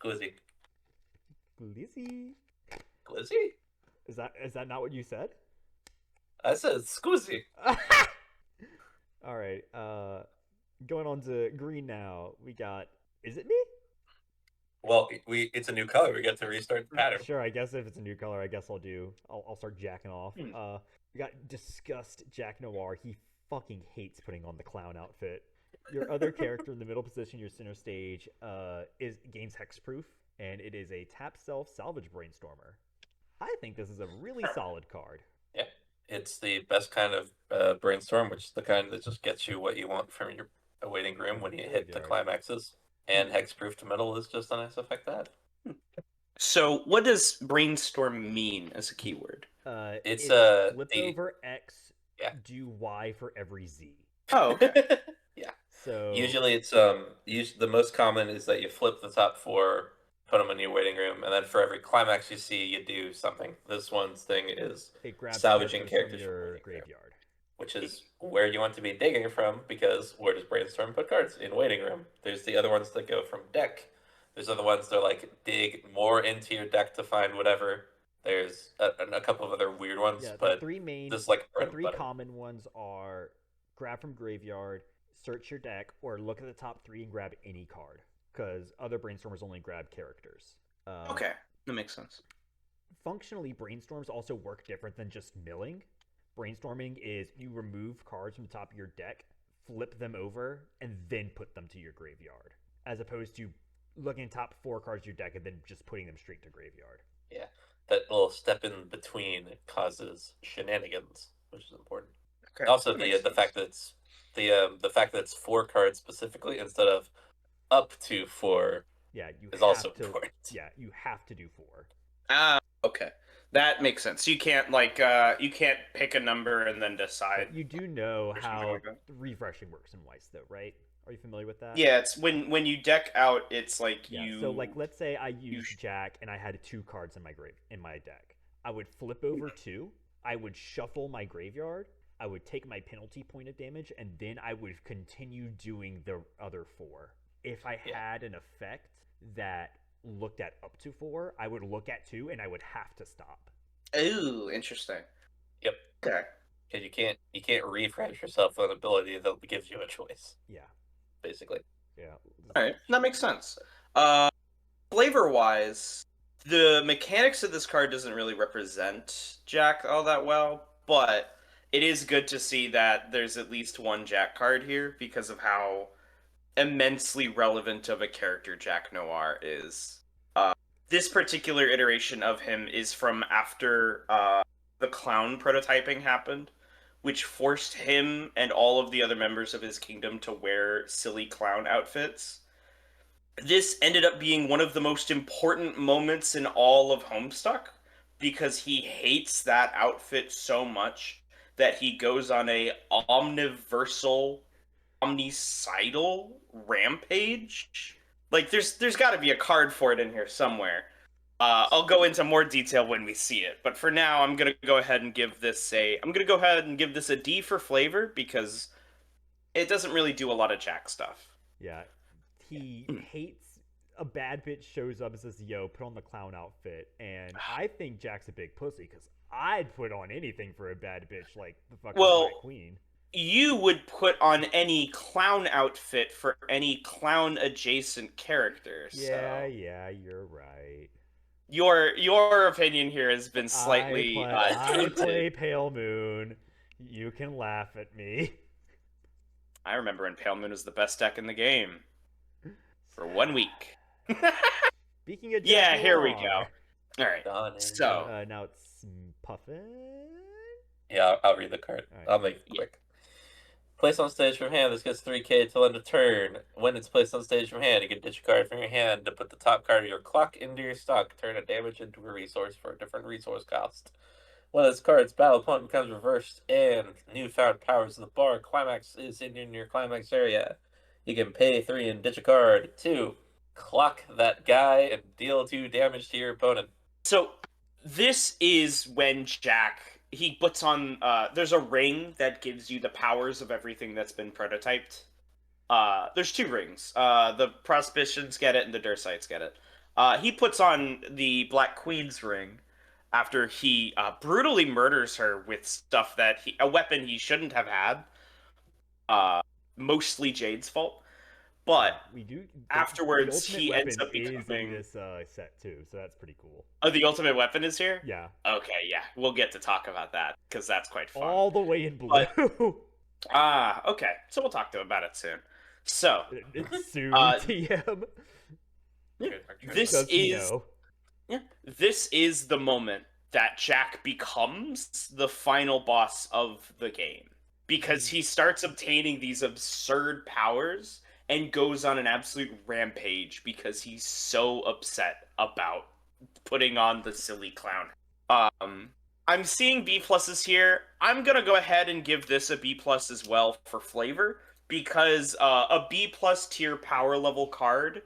Glizzy. Glizzy. Glizzy? Is that not what you said? I said Scoozy. All right. Going on to green now. We got. Is it me? Well, it's a new color. We get to restart the pattern. Sure. I guess if it's a new color, I guess I'll do. I'll start jacking off. Hmm. We got Disgust Jack Noir. He fucking hates putting on the clown outfit. Your other character in the middle position, your center stage, is gains hexproof, and it is a tap self salvage brainstormer. I think this is a really solid card. Yeah, it's the best kind of brainstorm, which is the kind that just gets you what you want from your awaiting room when you hit the Graveyard. climaxes. And hexproof to metal is just a nice effect that. So, what does brainstorm mean as a keyword? It's flip the over X, yeah. do Y for every Z. Oh, okay. Yeah. So Usually it's the most common is that you flip the top four, put them in your waiting room, and then for every climax you see, you do something. This one's thing is it grabs salvaging characters characters from from your waiting room, graveyard. which is where you want to be digging from, because where does brainstorm put cards? In waiting room. There's the other ones that go from deck. There's other ones that like dig more into your deck to find whatever. There's a couple of other weird ones, Yeah, the but three main, this is like the bread and three butter. common ones are grab from graveyard, search your deck, or look at the top three and grab any card. Because other brainstormers only grab characters. Okay, that makes sense. Functionally, brainstorms also work different than just milling. Brainstorming is you remove cards from the top of your deck, flip them over, and then put them to your graveyard, as opposed to looking at top four cards of your deck and then just putting them straight to graveyard. Yeah, that little step in between causes shenanigans, which is important. Okay. Also, the fact that it's the fact that it's four cards specifically instead of up to four Yeah, you is have also to. important. Yeah, you have to do four. Okay. That makes sense. You can't you can't pick a number and then decide. You do know or something how like that. refreshing works in Weiss, though, right? Are you familiar with that? Yeah, it's when you deck out, it's like Yeah. you. So, like, let's say I used Jack and I had two cards in my deck. I would flip over two. I would shuffle my graveyard. I would take my penalty point of damage, and then I would continue doing the other four. If I had an effect that looked at up to four, I would look at two, and I would have to stop. Ooh, interesting. Yep. Okay. Because you can't refresh yourself with an ability that gives you a choice. Yeah. Basically. Yeah. All right, that makes sense. Flavor wise, the mechanics of this card doesn't really represent Jack all that well, but it is good to see that there's at least one Jack card here because of how immensely relevant of a character Jack Noir is. This particular iteration of him is from after the clown prototyping happened, which forced him and all of the other members of his kingdom to wear silly clown outfits. This ended up being one of the most important moments in all of Homestuck because he hates that outfit so much that he goes on a omniversal, omnicidal rampage. Like there's got to be a card for it in here somewhere. I'll go into more detail when we see it, but for now, I'm gonna go ahead and give this a D for flavor because it doesn't really do a lot of Jack stuff. Yeah. He hates a bad bitch shows up and says, "Yo, put on the clown outfit," and I think Jack's a big pussy because I'd put on anything for a bad bitch like the fucking Black Queen. You would put on any clown outfit for any clown adjacent character. Yeah, So. yeah, you're right. Your opinion here has been slightly I play Pale Moon. You can laugh at me. I remember when Pale Moon was the best deck in the game. For 1 week. Speaking of yeah, Jack here we Noir. go. Alright, so... now it's Puffin. Yeah, I'll read the card. Right. I'll make it quick. Place on stage from hand. This gets 3k till end of turn. When it's placed on stage from hand, you can ditch a card from your hand to put the top card of your clock into your stock. Turn a damage into a resource for a different resource cost. When this card's battle point becomes reversed and newfound powers of the bar climax is in your climax area, you can pay 3 and ditch a card. 2, clock that guy and deal 2 damage to your opponent. So, this is when Jack... He puts on, there's a ring that gives you the powers of everything that's been prototyped. There's 2 rings. The Prospicians get it and the Dursites get it. He puts on the Black Queen's ring after he brutally murders her with stuff that a weapon he shouldn't have had. Uh, Mostly Jade's fault, but We do. The afterwards ultimate he ends weapon up is in becoming. this set too, so that's pretty cool. Oh, the ultimate weapon is here. Yeah, Okay, yeah, we'll get to talk about that because that's quite fun. all the way in blue. But okay, so we'll talk to him about it soon. So, It's soon, uh, TM. this Does he is know? yeah, this is the moment that Jack becomes the final boss of the game because he starts obtaining these absurd powers and goes on an absolute rampage because he's so upset about putting on the silly clown. I'm seeing B pluses here. I'm gonna go ahead and give this a B plus as well for flavor because a B plus tier power level card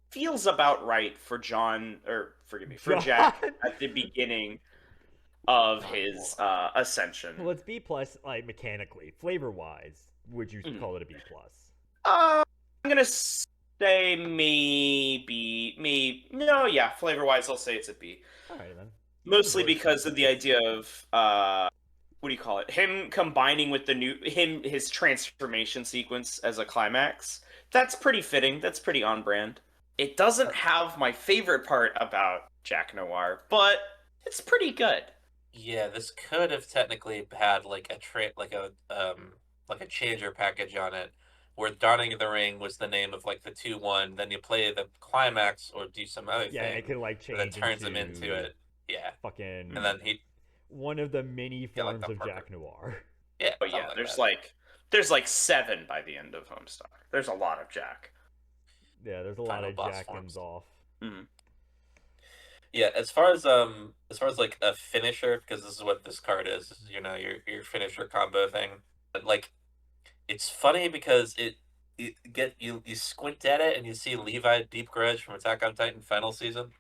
feels about right for John, or forgive me, for Jack at the beginning of his ascension. Well, it's B plus, like mechanically, flavor wise. Would you call it a B plus? I'm gonna say maybe no, yeah, flavor wise, I'll say it's a B. All right then. Mostly because of the idea of what do you call it? Him combining with his transformation sequence as a climax. That's pretty fitting. That's pretty on brand. It doesn't have my favorite part about Jack Noir, but it's pretty good. Yeah, this could have technically had like a changer package on it, where Donning the Ring was the name of like the 2-1. Then you play the climax or do some other Yeah, thing it could like change that turns him into it. Yeah, fucking. and then he one of the many Yeah, like forms the of Parker. Jack Noir. yeah, But yeah, something there's like 7 by the end of Homestuck. There's a lot of Jack. Yeah, there's a Final lot of boss Jack forms. ends off. Mhm. Yeah, as far as like a finisher, because this is what this card is, your finisher combo thing. But like, it's funny because you squint at it and you see Levi Deep Grudge from Attack on Titan final season,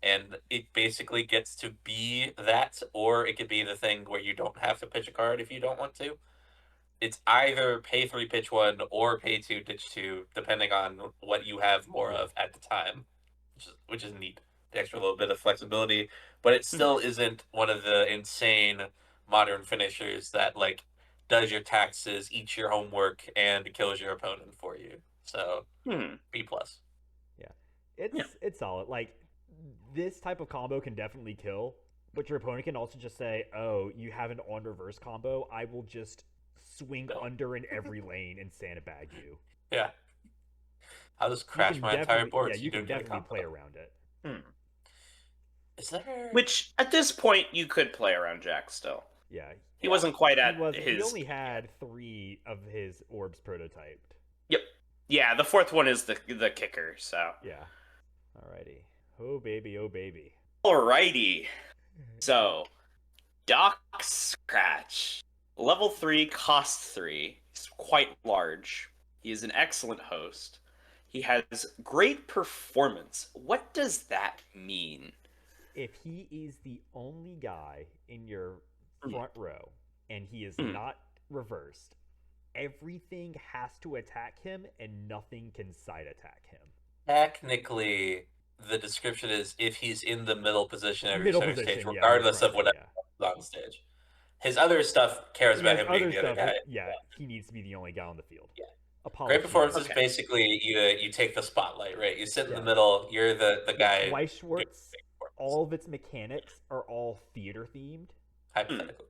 and it basically gets to be that, or it could be the thing where you don't have to pitch a card if you don't want to. It's either pay 3 pitch 1 or pay 2 ditch 2, depending on what you have more of at the time, which is neat. The extra little bit of flexibility, but it still isn't one of the insane modern finishers that like does your taxes, eats your homework, and kills your opponent for you. So B plus. Yeah, it's solid. Like this type of combo can definitely kill, but your opponent can also just say, "Oh, you have an on reverse combo. I will just swing under in every lane and sandbag you." Yeah, I'll just crash my entire board. Yeah, So you don't can get a definitely combo. play around it. Is there? Which at this point you could play around Jack still. Yeah, He wasn't quite at He his. only had 3 of his orbs prototyped. Yep. Yeah, the 4th one is the kicker. So. Yeah. Alrighty. Oh baby, oh baby. Alrighty. So, Doc Scratch, level 3, cost 3. He's quite large. He is an excellent host. He has great performance. What does that mean? If he is the only guy in your front row and he is not reversed, everything has to attack him and nothing can side attack him. Technically, the description is if he's in the middle position of your center stage, yeah, regardless right, of whatever is on stage. His other stuff cares about him being the other guy. Yeah, he needs to be the only guy on the field. Yeah. Apologies. Great performance is basically you take the spotlight, right? You sit in the middle, you're the guy. Weiss Schwarz, all of its mechanics are all theater themed. Hypothetically.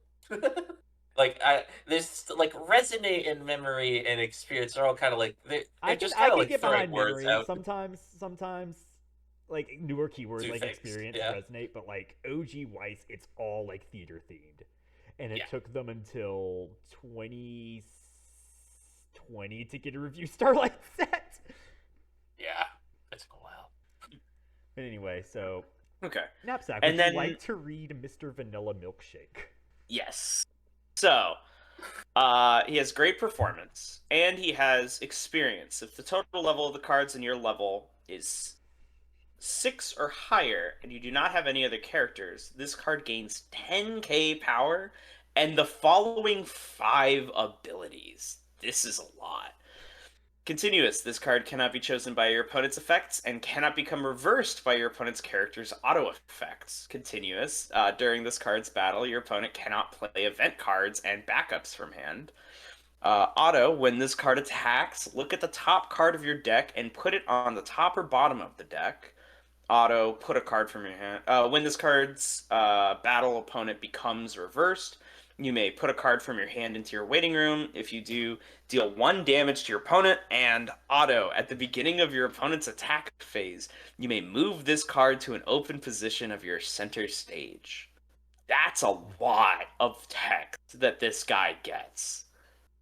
Like there's like resonate in memory and experience are all kind of like they're just kind of like get throwing behind words memory. out. Sometimes like newer keywords Two like things, experience yeah. resonate, but like OG Weiss, it's all like theater themed, and it Yeah. took them until 2020 to get a review Starlight set. Yeah, it took a while. But anyway, so Okay. Knapsack, And would then- you like to read Mr. Vanilla Milkshake? Yes. So, he has great performance, and he has experience. If the total level of the cards in your level is 6 or higher, and you do not have any other characters, this card gains 10k power, and the following 5 abilities. This is a lot. Continuous. This card cannot be chosen by your opponent's effects and cannot become reversed by your opponent's character's auto effects. Continuous. During this card's battle, your opponent cannot play event cards and backups from hand. Auto. When this card attacks, look at the top card of your deck and put it on the top or bottom of the deck. Auto, put a card from your hand. When this card's battle opponent becomes reversed, you may put a card from your hand into your waiting room. If you do, deal 1 damage to your opponent. And auto, at the beginning of your opponent's attack phase, you may move this card to an open position of your center stage. That's a lot of text that this guy gets.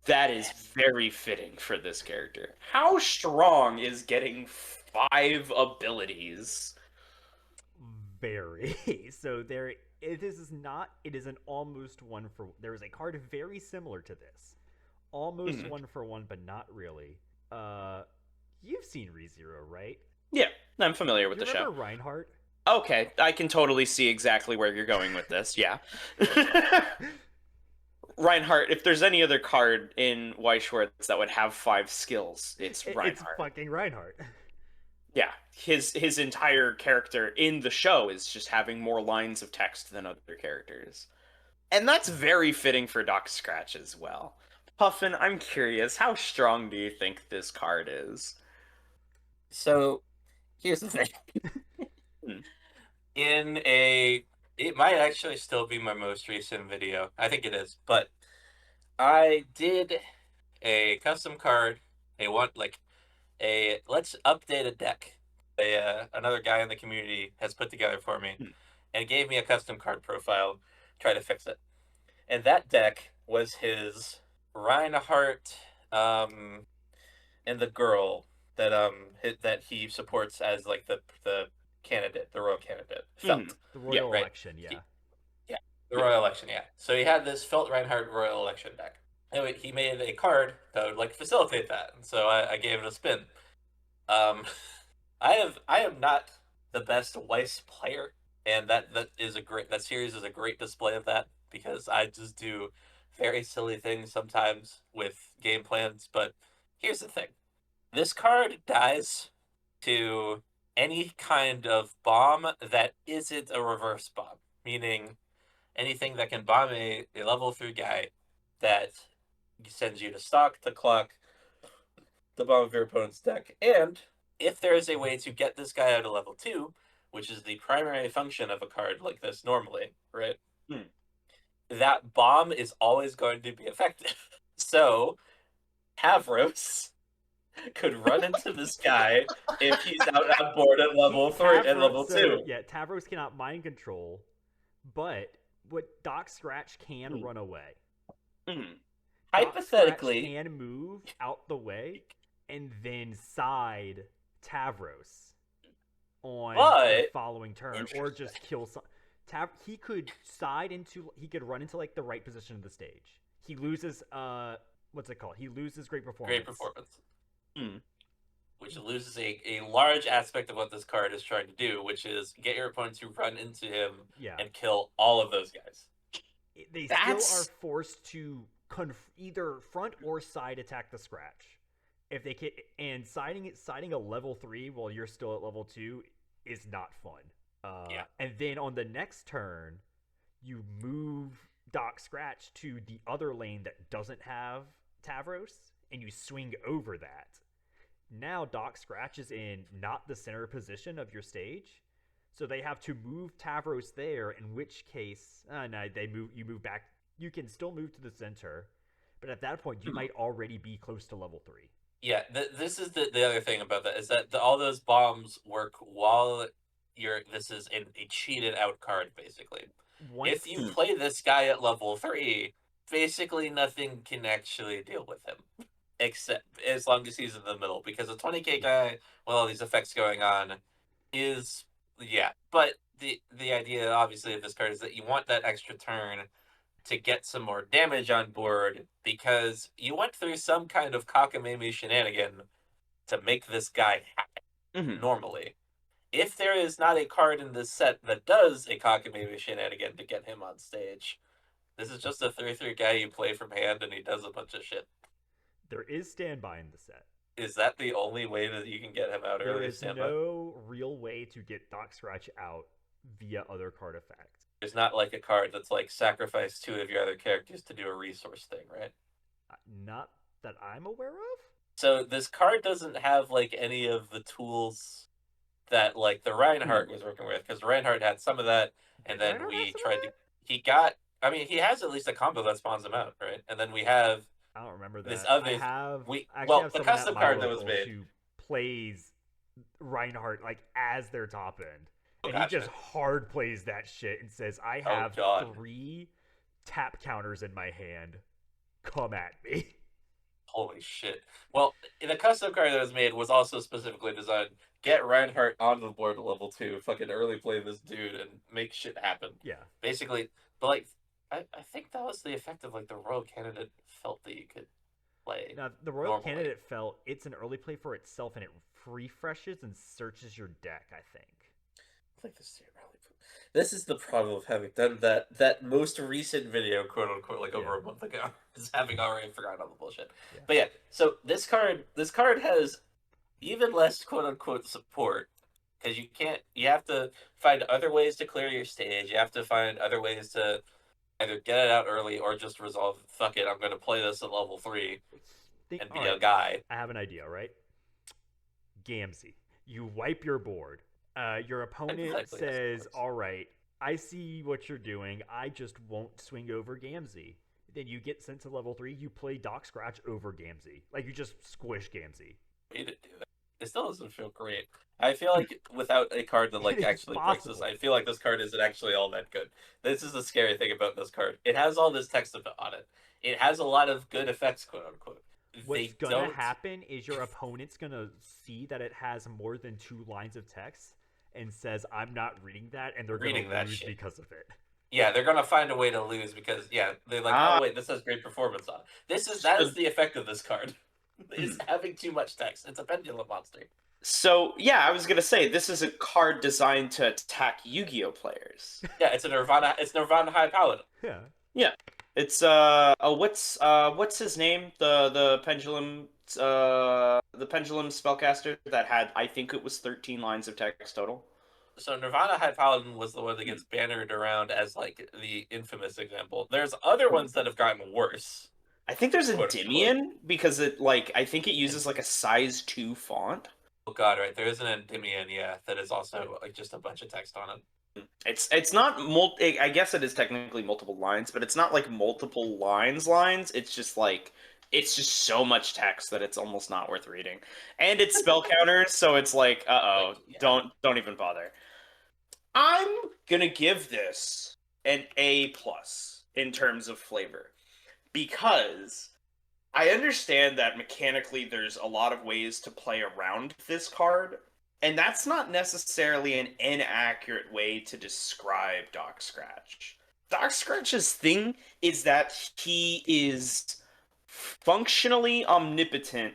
That is very fitting for this character. How strong is getting 5 abilities? Very. So this is not. It is an almost one for. There is a card very similar to this, almost one for one, but not really. You've seen ReZero, right? Yeah, I'm familiar with You the remember show. Reinhardt? Okay, I can totally see exactly where you're going with this. Yeah. Reinhardt, if there's any other card in Weiss Schwarz that would have 5 skills, it's Reinhardt. It's fucking Reinhardt. Yeah, his entire character in the show is just having more lines of text than other characters. And that's very fitting for Doc Scratch as well. Puffin, I'm curious, how strong do you think this card is? So, here's the thing. Hmm. It might actually still be my most recent video. I think it is, but I did a custom card, let's update a deck. Another guy in the community has put together for me, and gave me a custom card profile. Try to fix it, and that deck was his Reinhardt, and the girl that he supports as like the candidate, the royal candidate, Felt. The royal right. election, yeah. Yeah, the royal election, yeah. So he had this Felt Reinhardt royal election deck. Anyway, he made a card that would like facilitate that, and so I gave it a spin. I am not the best Weiss player, and that series is a great display of that, because I just do very silly things sometimes with game plans. But here's the thing: this card dies to any kind of bomb that isn't a reverse bomb, meaning anything that can bomb a level 3 guy that sends you to stock, to clock, the bomb of your opponent's deck. And if there is a way to get this guy out of level 2, which is the primary function of a card like this normally, right? That bomb is always going to be effective. So, Tavros could run into this guy if he's out on board at level 3 and level 2. Yeah, Tavros cannot mind control, but what Doc Scratch can run away. Hypothetically, Doc Scratch can move out the way and then side Tavros on the following turn, or just kill some. He could run into like the right position of the stage. He loses what's it called? He loses great performance. Great performance. Which loses a large aspect of what this card is trying to do, which is get your opponent to run into him and kill all of those guys. They still are forced to either front or side attack the Scratch. If they can, and siding a level 3 while you're still at level 2 is not fun. And then on the next turn, you move Doc Scratch to the other lane that doesn't have Tavros, and you swing over that. Now Doc Scratch is in not the center position of your stage, so they have to move Tavros there. In which case, you move back. You can still move to the center, but at that point, you might already be close to level 3. Yeah, this is the other thing about that, is that all those bombs work while this is a cheated out card, basically. If you play this guy at level 3, basically nothing can actually deal with him, except as long as he's in the middle, because a 20k guy with all these effects going on is, but the idea obviously of this card is that you want that extra turn to get some more damage on board, because you went through some kind of cockamamie shenanigan to make this guy happen normally. If there is not a card in this set that does a cockamamie shenanigan to get him on stage, this is just a 3/3 guy you play from hand and he does a bunch of shit. There is standby in the set. Is that the only way that you can get him out There early, is Standby? no real way to get Doc Scratch out via other card effects. There's not like a card that's like sacrifice 2 of your other characters to do a resource thing, right? Not that I'm aware of. So this card doesn't have like any of the tools that like the Reinhardt was working with, because Reinhardt had some of that, and Did then Reinhardt have we some of tried to. that? He got. I mean, he has at least a combo that spawns him out, right? And then we have I don't remember this that. other. I actually Well, have the someone at custom my card that was locals made. who plays Reinhardt like as their top end, Oh, and he gotcha. just hard plays that shit and says, "I Oh, have God. 3 tap counters in my hand. Come at me." Holy shit. Well, the custom card that was made was also specifically designed get Reinhardt on the board at level 2, fucking early play this dude and make shit happen. Yeah. Basically, but like, I think that was the effect of like the Royal Candidate felt that you could play. Now the Royal normally. Candidate felt it's an early play for itself, and it refreshes and searches your deck. I think. Like this early. This is the problem of having done that most recent video, quote unquote, like over a month ago, is having already forgotten all the bullshit. Yeah. But yeah, so this card has even less quote unquote support, because you have to find other ways to clear your stage. You have to find other ways to either get it out early or just resolve, fuck it, I'm going to play this at level 3 and be a guy. I have an idea, right? Gamzee. You wipe your board. Your opponent says, "All right, I see what you're doing. I just won't swing over Gamzee." Then you get sent to level 3. You play Doc Scratch over Gamzee. Like, you just squish Gamzee. Way to do that. It still doesn't feel great. I feel like without a card that like actually breaks this, I feel like this card isn't actually all that good. This is the scary thing about this card. It has all this text on it. It has a lot of good effects, quote unquote. What's gonna happen is your opponent's gonna see that it has more than 2 lines of text and says, "I'm not reading that," and they're gonna lose because of it. Yeah, they're gonna find a way to lose because they're like, oh wait, this has great performance on it. That is the effect of this card. It's having too much text. It's a pendulum monster. So yeah, I was gonna say this is a card designed to attack Yu-Gi-Oh players. Yeah, it's Nirvana High Paladin. Yeah. Yeah. It's what's his name? The pendulum spellcaster that had, I think it was 13 lines of text total. So Nirvana High Paladin was the one that gets bannered around as like the infamous example. There's other ones that have gotten worse. I think there's a Endymion because it I think it uses like a size 2 font. Oh god, right. There is an Endymion, yeah, that is also like just a bunch of text on it. It's not I guess it is technically multiple lines, but it's not like multiple lines. It's just like it's just so much text that it's almost not worth reading. And it's spell counters, so it's like, don't even bother. I'm gonna give this an A+ in terms of flavor, because I understand that mechanically there's a lot of ways to play around this card, and that's not necessarily an inaccurate way to describe Doc Scratch. Doc Scratch's thing is that he is functionally omnipotent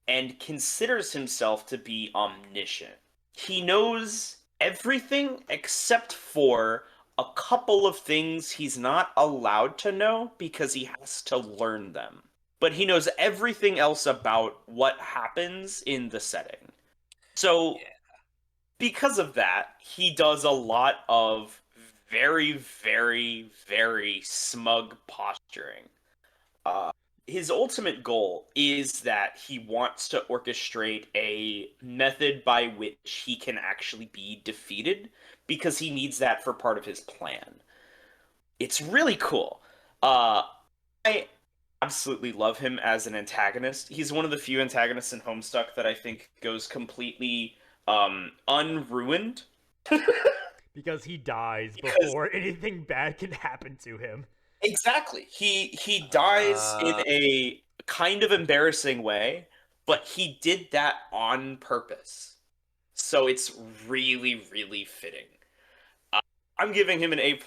and considers himself to be omniscient. He knows everything except for a couple of things he's not allowed to know because he has to learn them. But he knows everything else about what happens in the setting. So, because of that, he does a lot of very, very, very smug posturing. His ultimate goal is that he wants to orchestrate a method by which he can actually be defeated, because he needs that for part of his plan. It's really cool. I absolutely love him as an antagonist. He's one of the few antagonists in Homestuck that I think goes completely unruined. Because he dies before anything bad can happen to him. Exactly. He dies in a kind of embarrassing way, but he did that on purpose. So it's really, really fitting. I'm giving him an A+.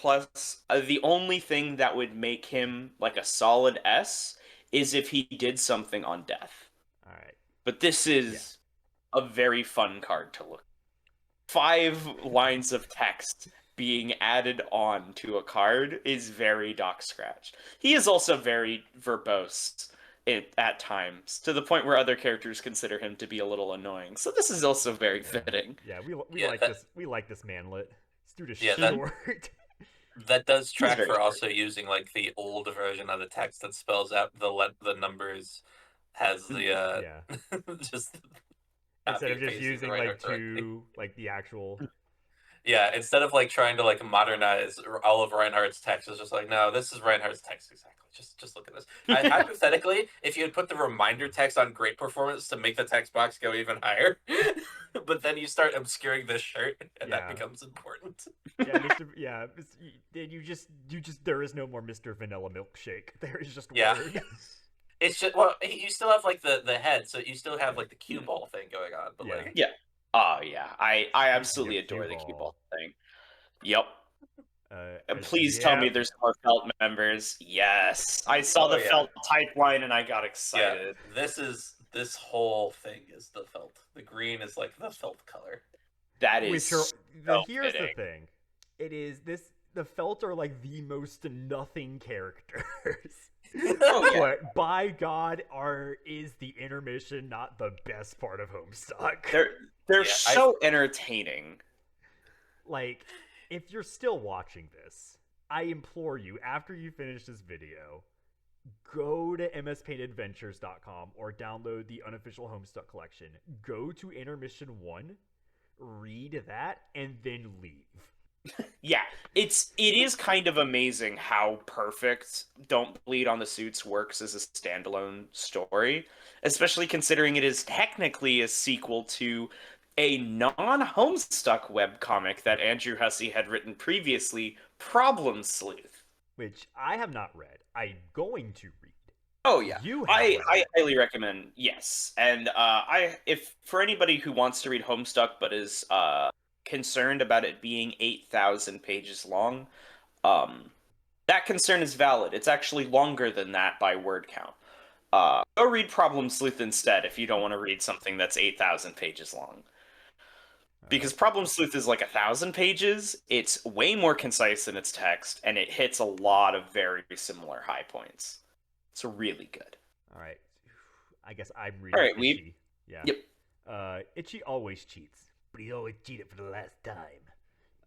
The only thing that would make him like a solid S is if he did something on death. All right. But this is a very fun card to look at. 5 lines of text being added on to a card is very Doc Scratch. He is also very verbose. at times, to the point where other characters consider him to be a little annoying. So this is also very fitting. Yeah, we Yeah, like that, this. We like this manlet. This dude is yeah, that short. that does He's track very for short. also using like the old version of the text that spells out the numbers, has the Yeah. just Instead copy of and just pasting the using right like art directly. two like the actual. Yeah, instead of like trying to like modernize all of Reinhardt's text, it's just like, no, this is Reinhardt's text exactly. Just look at this. Hypothetically, if you had put the reminder text on great performance to make the text box go even higher, but then you start obscuring this shirt, and that Yeah. becomes important. Yeah, Mr. Yeah, you just there is no more Mr. Vanilla Milkshake. There is just Yeah, word. it's just, well, you still have like the head, so you still have like the cue ball thing going on, but Yeah. like, Yeah. Oh yeah, I absolutely Your cue adore the cue ball ball. thing. Yep. And please tell me Yep. there's more felt members. Yes, I saw oh the yeah, felt type line and I got yeah. excited. This whole thing is the felt. The green is like the felt color. That is Which are so here's the fitting. thing. It is this the Felt are like the most nothing characters. Oh yeah, But by God, is the intermission not the best part of Homestuck? they're Yeah, so entertaining. Like, if you're still watching this, I implore you, after you finish this video, go to mspaintadventures.com or download the unofficial Homestuck collection. Go to intermission 1, read that, and then leave. Yeah, it is kind of amazing how perfect Don't Bleed on the Suits works as a standalone story, especially considering it is technically a sequel to a non-Homestuck webcomic that Andrew Hussey had written previously, Problem Sleuth. Which I have not read. I'm going to read. Oh yeah, You have I read I it. highly recommend. Yes, and if for anybody who wants to read Homestuck but is concerned about it being 8,000 pages long, that concern is valid. It's actually longer than that by word count. Go read Problem Sleuth instead if you don't want to read something that's 8,000 pages long. Because Problem Sleuth is like 1,000 pages. It's way more concise in its text, and it hits a lot of very similar high points. It's really good. All right. I guess I'm reading All right, Itchy. Yeah. Yep. Itchy always cheats, but he always cheated for the last time.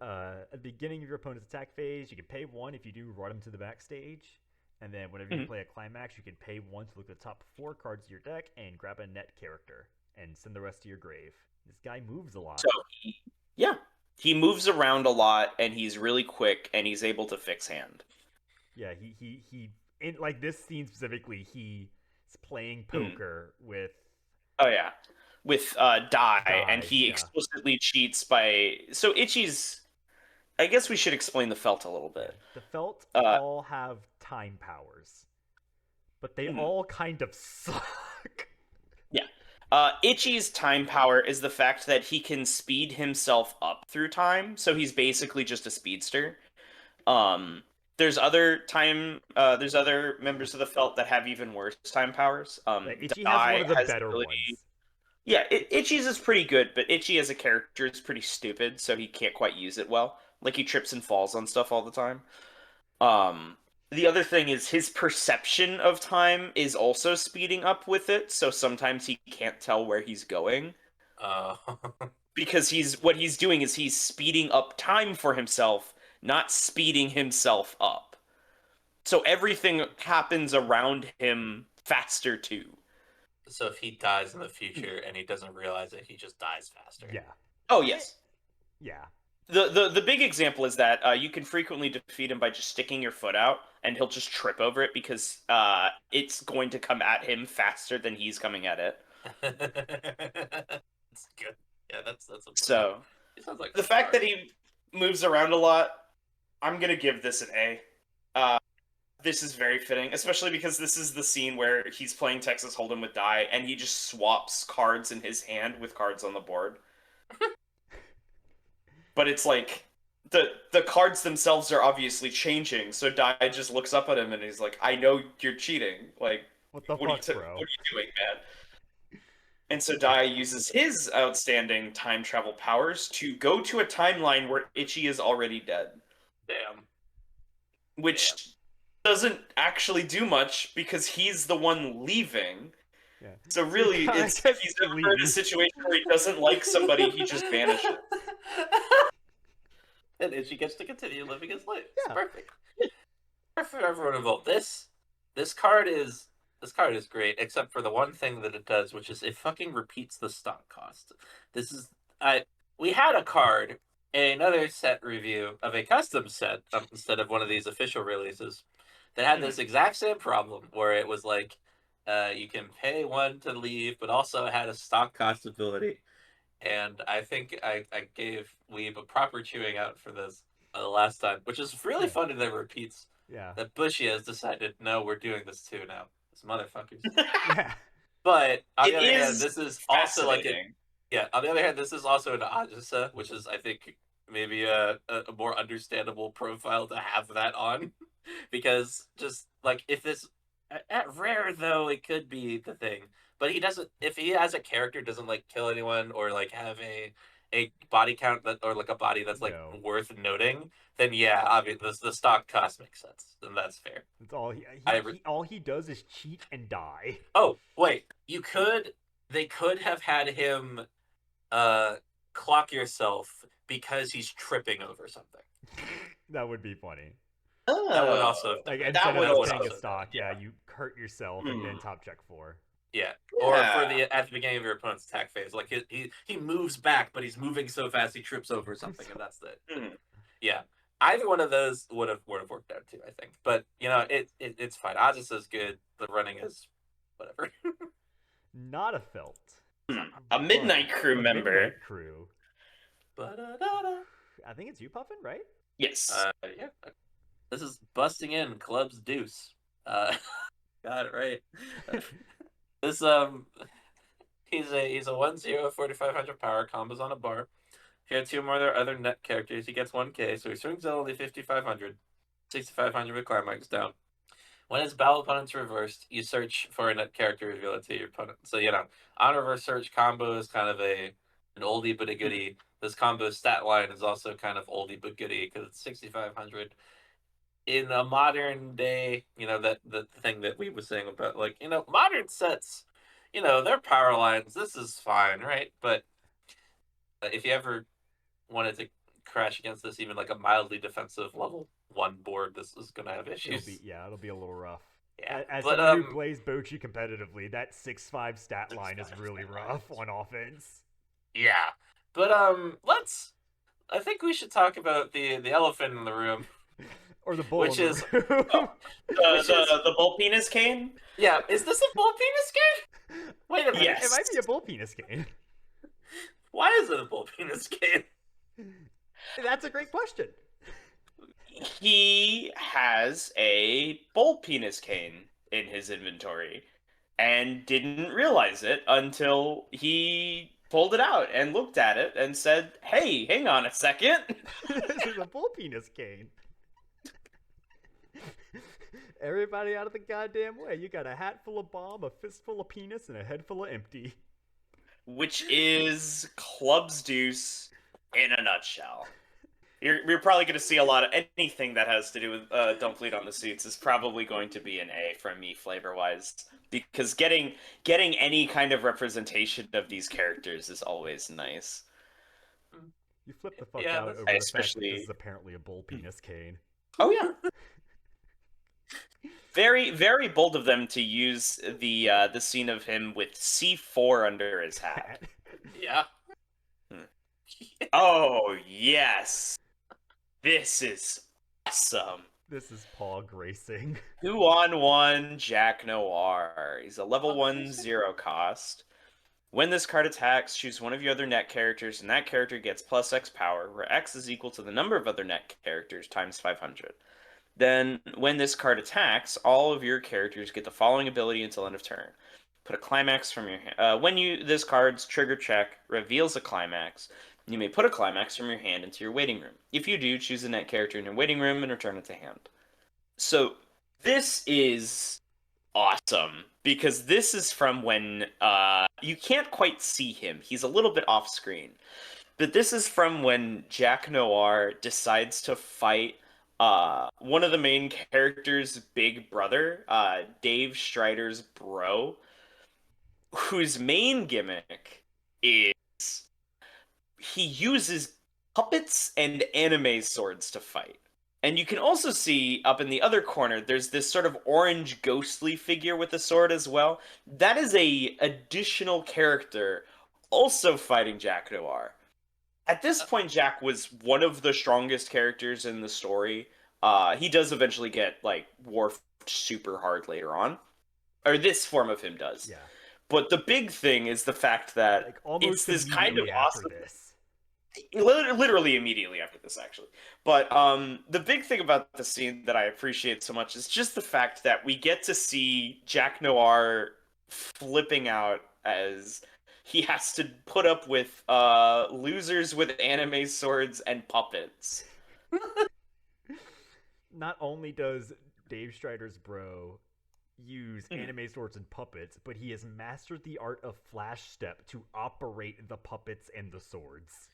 At the beginning of your opponent's attack phase, you can pay 1 if you do run him to the backstage. And then whenever you play a climax, you can pay 1 to look at the top 4 cards of your deck and grab a net character and send the rest to your grave. This guy moves a lot. So, he moves around a lot, and he's really quick, and he's able to fix hand. Yeah, he in like this scene specifically, he's playing poker with. Oh yeah, with Dai, and Dai, he yeah. explicitly cheats by. So Itchy's. I guess we should explain the felt a little bit. The Felt all have time powers, but they all kind of suck. Yeah. Itchy's time power is the fact that he can speed himself up through time, so he's basically just a speedster. There's other members of the Felt that have even worse time powers. Itchy Dai has one of the has better ability- ones. Yeah, Itchy's is pretty good, but Itchy as a character is pretty stupid, so he can't quite use it well. Like, he trips and falls on stuff all the time. The other thing is his perception of time is also speeding up with it, so sometimes he can't tell where he's going. Because what he's doing is he's speeding up time for himself, not speeding himself up. So everything happens around him faster too. So if he dies in the future and he doesn't realize it, he just dies faster. Yeah. Oh yes. Yeah. The big example is that you can frequently defeat him by just sticking your foot out, and he'll just trip over it because it's going to come at him faster than he's coming at it. That's good. Yeah, that's So it sounds like the fact that he moves around a lot, I'm gonna give this an A. This is very fitting, especially because this is the scene where he's playing Texas Hold'em with Dai, and he just swaps cards in his hand with cards on the board. But it's like the cards themselves are obviously changing, so Dai just looks up at him and he's like, "I know you're cheating. Like, What the what fuck, are bro? you doing, man?" And so Dai uses his outstanding time travel powers to go to a timeline where Itchy is already dead. Damn. Which doesn't actually do much because he's the one leaving. Yeah. So really, kinda it's if just he's ever in a leaves. situation where he doesn't like somebody, he just vanishes. And then she gets to continue living his life. It's Yeah. perfect. For everyone involved. This card is great, except for the one thing that it does, which is it fucking repeats the stock cost. This is I we had a card, another set review of a custom set instead of one of these official releases that had this exact same problem where it was like you can pay one to leave, but also it had a stock cost ability. And I think I gave Weeb a proper chewing out for this the last time, which is really Yeah. funny that it repeats. Yeah. That Bushy has decided, no, we're doing this too now. These motherfuckers. Yeah. But on It the other hand, is this is also like fascinating. on the other hand, this is also an Ajisa, which is I think maybe a more understandable profile to have that on, because just like if this at rare though it could be the thing, but he doesn't. If he has a character doesn't like kill anyone or like have a body count that or like a body that's like No. worth noting, then yeah, obviously the stock cost makes sense, and that's fair. That's all all he does is cheat and die. Oh wait, they could have had him clock yourself because he's tripping over something. That would be funny. That would also have Like done it. instead would of also paying a have stock, done it, you hurt yourself and then top check 4. Yeah. Or for Yeah. the at the beginning of your opponent's attack phase, like he moves back, but he's moving so fast he trips over something, and that's it. Yeah. Either one of those would have worked out too, I think. But you know, it's fine. Ozis is good. The running is whatever. Not a felt. A Midnight But Crew a member. Midnight Crew. Ba-da-da-da. I think it's you, Puffin, right? Yes. Yeah. This is busting in Club's Deuce. Got it right. This he's a 1/0 4500 power, combos on a bar. If you have 2 more other net characters, he gets 1k, so he swings at only 5500. 6500 with climax down. When his battle opponent's reversed, you search for a net character, reveal it to your opponent. So you know, on reverse search combo is kind of an oldie but a goodie. This combo stat line is also kind of oldie but goodie because it's 6500. In a modern day, you know, that the thing that we were saying about like, you know, modern sets, you know, their power lines, this is fine, right? But if you ever wanted to crash against this, even like a mildly defensive level 1 board, this is gonna have issues. It'll be a little rough. Yeah, As but someone who plays Bochi competitively, that 6-5 stat line is really rough on offense. Yeah, but I think we should talk about the elephant in the room. Or the bull. Which is the bull penis cane? Yeah, is this a bull penis game? Wait a minute. Yes. It might be a bull penis game. Why is it a bull penis game? That's a great question. He has a bull penis cane in his inventory and didn't realize it until he pulled it out and looked at it and said, "Hey, hang on a second." This is a bull penis cane. Everybody out of the goddamn way. You got a hat full of bomb, a fist full of penis, and a head full of empty. Which is Club's Deuce in a nutshell. You're probably going to see a lot of anything that has to do with Don't Bleed on the Suits is probably going to be an A from me flavor-wise, because getting any kind of representation of these characters is always nice. You flip the fuck out over the fact that this is apparently a bull penis cane. Oh yeah. Very, very bold of them to use the scene of him with C4 under his hat. Yeah. Oh yes, this is awesome. This is Paul Gracing. 2-on-1 Jack Noir. He's a level 1/0 cost. When this card attacks, choose one of your other net characters, and that character gets plus X power, where X is equal to the number of other net characters times 500. Then, when this card attacks, all of your characters get the following ability until end of turn. Put a climax from your hand. When this card's trigger check reveals a climax, you may put a climax from your hand into your waiting room. If you do, choose a net character in your waiting room and return it to hand. So, this is awesome, because this is from when you can't quite see him. He's a little bit off screen. But this is from when Jack Noir decides to fight one of the main characters' big brother, Dave Strider's bro, whose main gimmick is he uses puppets and anime swords to fight. And you can also see up in the other corner, there's this sort of orange ghostly figure with a sword as well. That is a additional character also fighting Jack Noir. At this point, Jack was one of the strongest characters in the story. He does eventually get like warped super hard later on, or this form of him does. Yeah. But the big thing is the fact that Like it's almost this kind of immediately after awesome, this. literally immediately after this, actually. But the big thing about the scene that I appreciate so much is just the fact that we get to see Jack Noir flipping out as he has to put up with losers with anime swords and puppets. Not only does Dave Strider's bro use anime swords and puppets, but he has mastered the art of flash step to operate the puppets and the swords.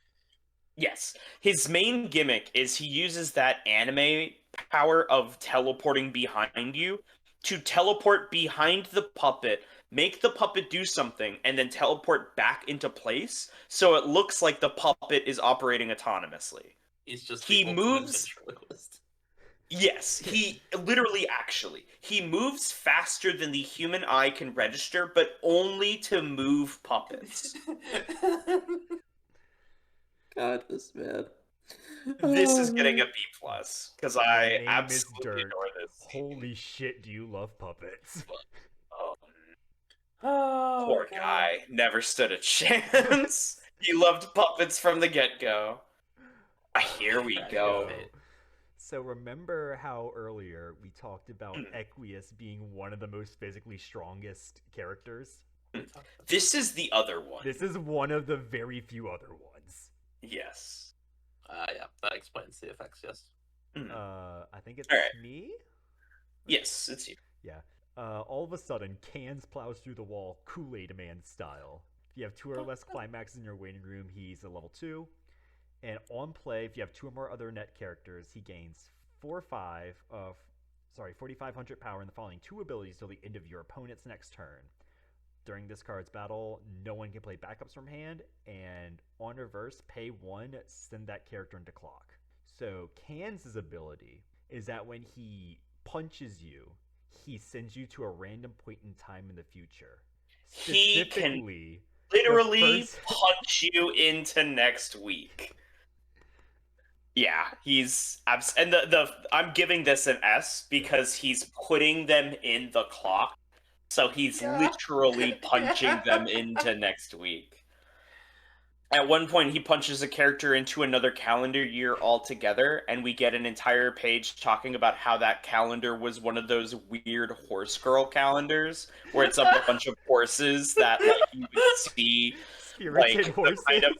Yes, his main gimmick is he uses that anime power of teleporting behind you to teleport behind the puppet, make the puppet do something, and then teleport back into place so it looks like the puppet is operating autonomously. He's just He the ultimate moves. ventriloquist. Yes, he literally actually. He moves faster than the human eye can register, but only to move puppets. God, this man. This is getting a B plus because I Your name absolutely is Dirt. adore this. Holy shit, do you love puppets? Oh, poor guy. Never stood a chance. He loved puppets from the get-go. Here we go. So remember how earlier we talked about Equius being one of the most physically strongest characters? This is the other one. This is one of the very few other ones. Yes. Yeah, that explains the effects, yes. I think it's Alright. me? Yes, it's you. Yeah. All of a sudden, Cans plows through the wall, Kool-Aid Man style. If you have 2 or less climaxes in your waiting room, he's a level 2. And on play, if you have 2 or more other net characters, he gains 4,500 power in the following 2 abilities till the end of your opponent's next turn. During this card's battle, no one can play backups from hand, and on reverse, pay 1, send that character into clock. So Cans' ability is that when he punches you, he sends you to a random point in time in the future. He can literally punch you into next week. Yeah, he's and I'm giving this an S because he's putting them in the clock. So he's literally punching them into next week. At one point, he punches a character into another calendar year altogether, and we get an entire page talking about how that calendar was one of those weird horse girl calendars, where it's a bunch of horses that like, you would see. Spirited horses? Kind of,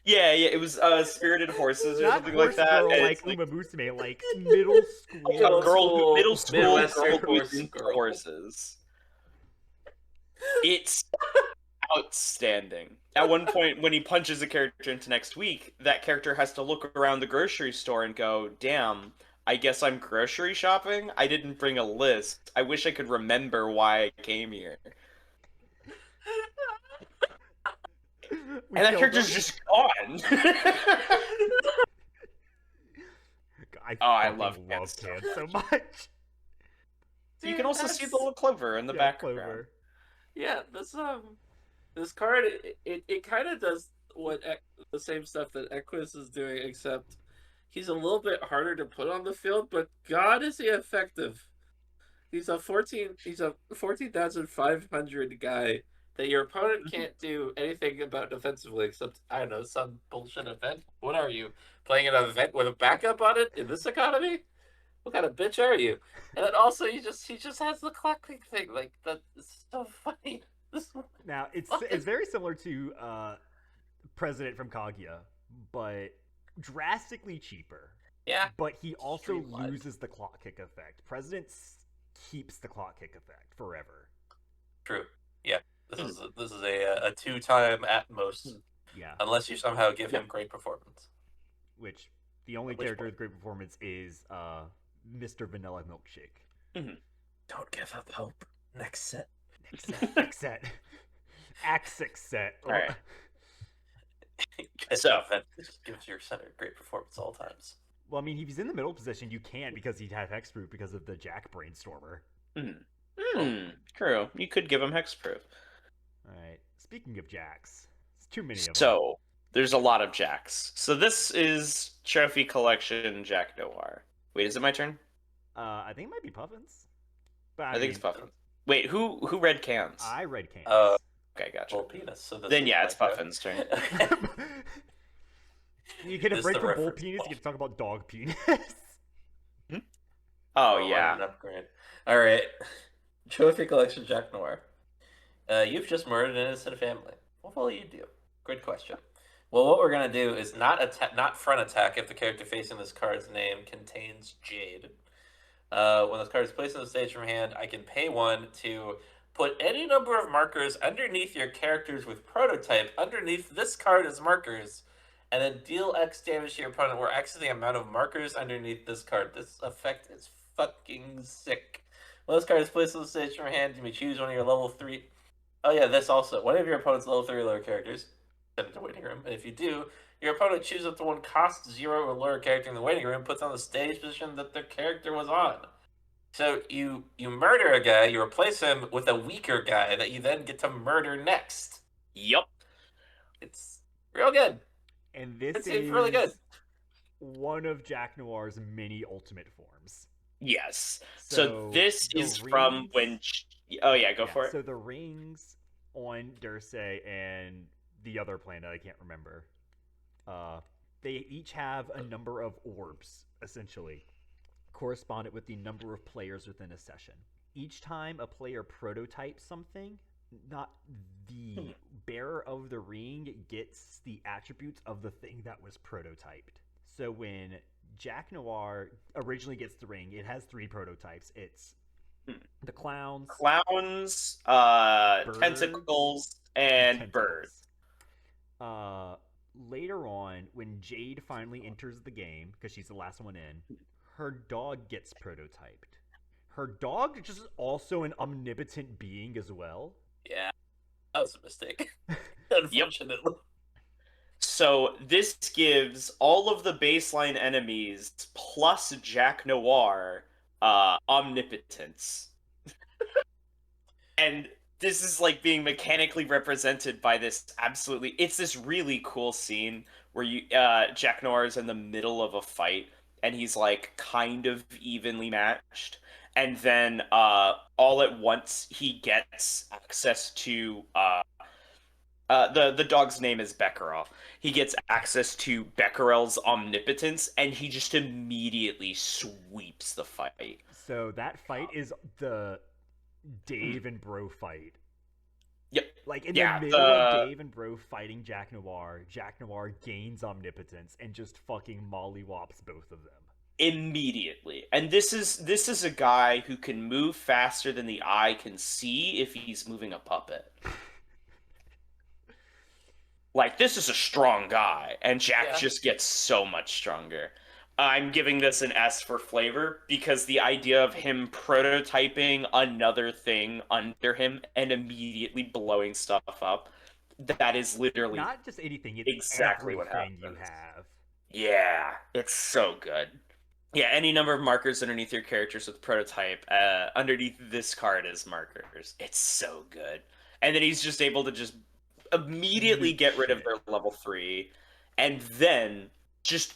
yeah, it was Spirited Horses or Not something like that. Girl, like Uma Musume, like middle school. Middle school girl who is into girl. horses. It's outstanding. At one point, when he punches a character into next week, that character has to look around the grocery store and go, damn, I guess I'm grocery shopping? I didn't bring a list. I wish I could remember why I came here. And that character's just gone. I love Cans so much. Dude, you can also see the little clover in the background. Clover. Yeah, this card it kind of does the same stuff that Equus is doing, except he's a little bit harder to put on the field. But God, is he effective? He's a 14,500 guy that your opponent can't do anything about defensively except, I don't know, some bullshit event. What are you, playing an event with a backup on it in this economy? What kind of bitch are you? And then also he just has the clock thing. Like, that's so funny. Now it's very similar to President from Kaguya, but drastically cheaper. Yeah. But he also loses the clock kick effect. President keeps the clock kick effect forever. True. Yeah. This is a 2-time at most. Yeah. Unless you somehow give him great performance. Which The only Which character one? with great performance is Mr. Vanilla Milkshake. Mhm. Don't give up hope. Next set. Next set, next set, Act 6 set. All right. Good So defense. Just gives your center great performance all times. Well, I mean, if he's in the middle position, you can't because he'd have hexproof because of the Jack Brainstormer. True. You could give him hexproof. All right. Speaking of Jacks, it's too many of them. So there's a lot of Jacks. So this is Trophy Collection Jack Noir. Wait, is it my turn? I think it might be Puffins. But I think it's Puffins. Wait, who read cans? I read cans. Okay, gotcha. Bull penis. So this Then is yeah, my it's turn. Puffin's turn. You get a This break the from bull reference penis, ball. you get to talk about dog penis. Oh what yeah. an upgrade. All right. Trophy collection Jack Noir. You've just murdered an innocent family. What will you do? Good question. Well, what we're gonna do is not front attack if the character facing this card's name contains Jade. When this card is placed on the stage from hand, I can pay 1 to put any number of markers underneath your characters with prototype underneath this card as markers, and then deal X damage to your opponent, where X is the amount of markers underneath this card. This effect is fucking sick. When this card is placed on the stage from hand, you may choose one of your level 3. Oh yeah, this also. One of your opponent's level 3 or lower characters. Send it to waiting room. And if you do, your opponent chooses up to one cost 0 or lower character in the waiting room, puts on the stage position that their character was on. So you murder a guy, you replace him with a weaker guy that you then get to murder next. Yup. It's real good. And this It's is really good. one of Jack Noir's many ultimate forms. Yes. So this the is from rings- when. Oh yeah, go for it. So the rings on Dursey and the other planet, I can't remember. They each have a number of orbs, essentially, corresponded with the number of players within a session. Each time a player prototypes something, not the bearer of the ring gets the attributes of the thing that was prototyped. So when Jack Noir originally gets the ring, it has 3 prototypes. It's the clowns, Clowns, birds, tentacles, and tentacles. birds. Later on, when Jade finally enters the game, because she's the last one in, her dog gets prototyped. Her dog is just also an omnipotent being as well. Yeah. That was a mistake. Unfortunately. So this gives all of the baseline enemies plus Jack Noir omnipotence. And this is like being mechanically represented by this it's this really cool scene where Jack Noir is in the middle of a fight and he's like kind of evenly matched, and then all at once he gets access to the dog's name is Becquerel. He gets access to Becquerel's omnipotence, and he just immediately sweeps the fight. So that fight is the Dave and Bro fight. Yep. Like in the middle of Dave and Bro fighting Jack Noir gains omnipotence and just fucking mollywops both of them Immediately. And this is a guy who can move faster than the eye can see if he's moving a puppet. Like, this is a strong guy, and Jack just gets so much stronger. I'm giving this an S for flavor, because the idea of him prototyping another thing under him and immediately blowing stuff up, that is literally not just anything, it's exactly what everything happens. you have. Yeah, it's so good. Yeah, any number of markers underneath your characters with prototype, underneath this card as markers. It's so good. And then he's just able to just immediately get rid of their level 3, and then just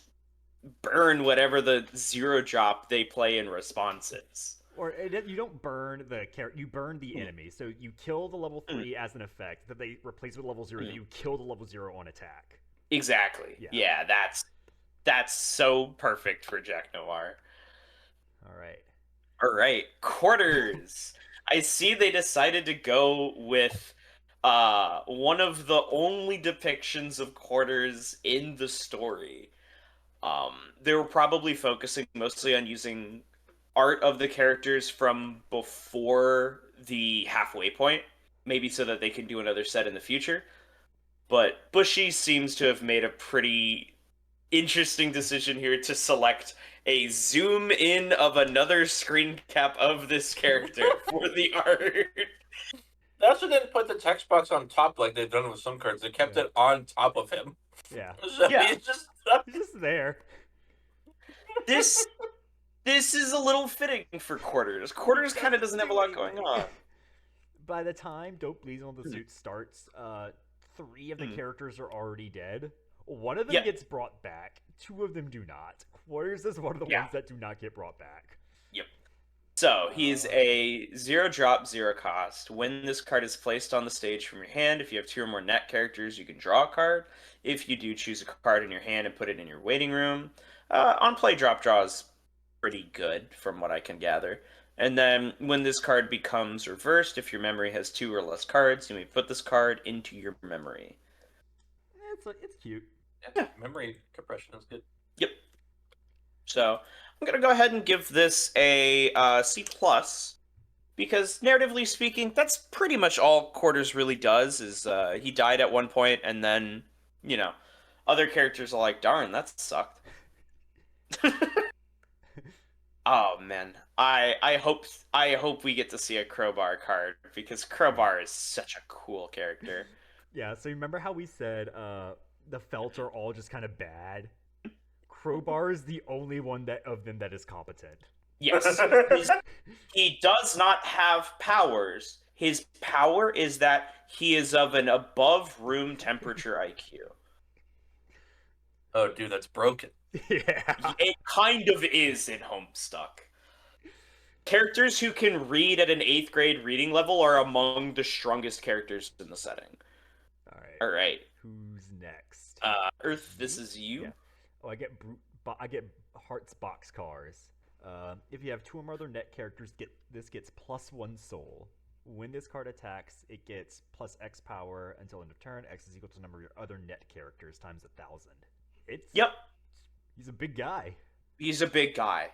burn whatever the 0 drop they play in response is. Or you don't burn the character, you burn the enemy. So you kill the level 3 as an effect that they replace with level 0, that you kill the level 0 on attack. Exactly. Yeah, that's so perfect for Jack Noir. All right, quarters. I see they decided to go with one of the only depictions of quarters in the story. They were probably focusing mostly on using art of the characters from before the halfway point, maybe so that they can do another set in the future. But Bushy seems to have made a pretty interesting decision here to select a zoom in of another screen cap of this character for the art. They also didn't put the text box on top like they've done with some cards. They kept it on top of him. Yeah. So Yeah. he's just He's just there. This is a little fitting for Quarters. Quarters kind of doesn't have a lot going on. By the time Dope Bleeds on the Suit starts, 3 of the characters are already dead. One of them Yeah. gets brought back. 2 of them do not. Quarters is one of the ones that do not get brought back. Yep. So he's a 0-drop, 0 cost. When this card is placed on the stage from your hand, if you have 2 or more net characters, you can draw a card. If you do, choose a card in your hand and put it in your waiting room. On play, drop draw is pretty good from what I can gather. And then when this card becomes reversed, if your memory has 2 or less cards, you may put this card into your memory. It's cute. yeah, memory compression is good. Yep. So I'm gonna go ahead and give this a C+, because narratively speaking, that's pretty much all Quarters really does. Is he died at one point, and then other characters are like, darn, that sucked. Oh man, I hope we get to see a Crowbar card, because Crowbar is such a cool character. Yeah, so remember how we said the Felt are all just kind of bad? Crowbar is the only one of them that is competent. Yes. He does not have powers. His power is that he is of an above room temperature IQ. Oh, dude, that's broken. Yeah. It kind of is in Homestuck. Characters who can read at an 8th grade reading level are among the strongest characters in the setting. All right. Who's next? Earth, this is you. Yeah. Oh, I get Heart's Boxcars. If you have 2 or more other net characters, this gets +1 soul. When this card attacks, it gets plus X power until end of turn. X is equal to the number of your other net characters times 1,000. Yep. He's a big guy. He's a big guy.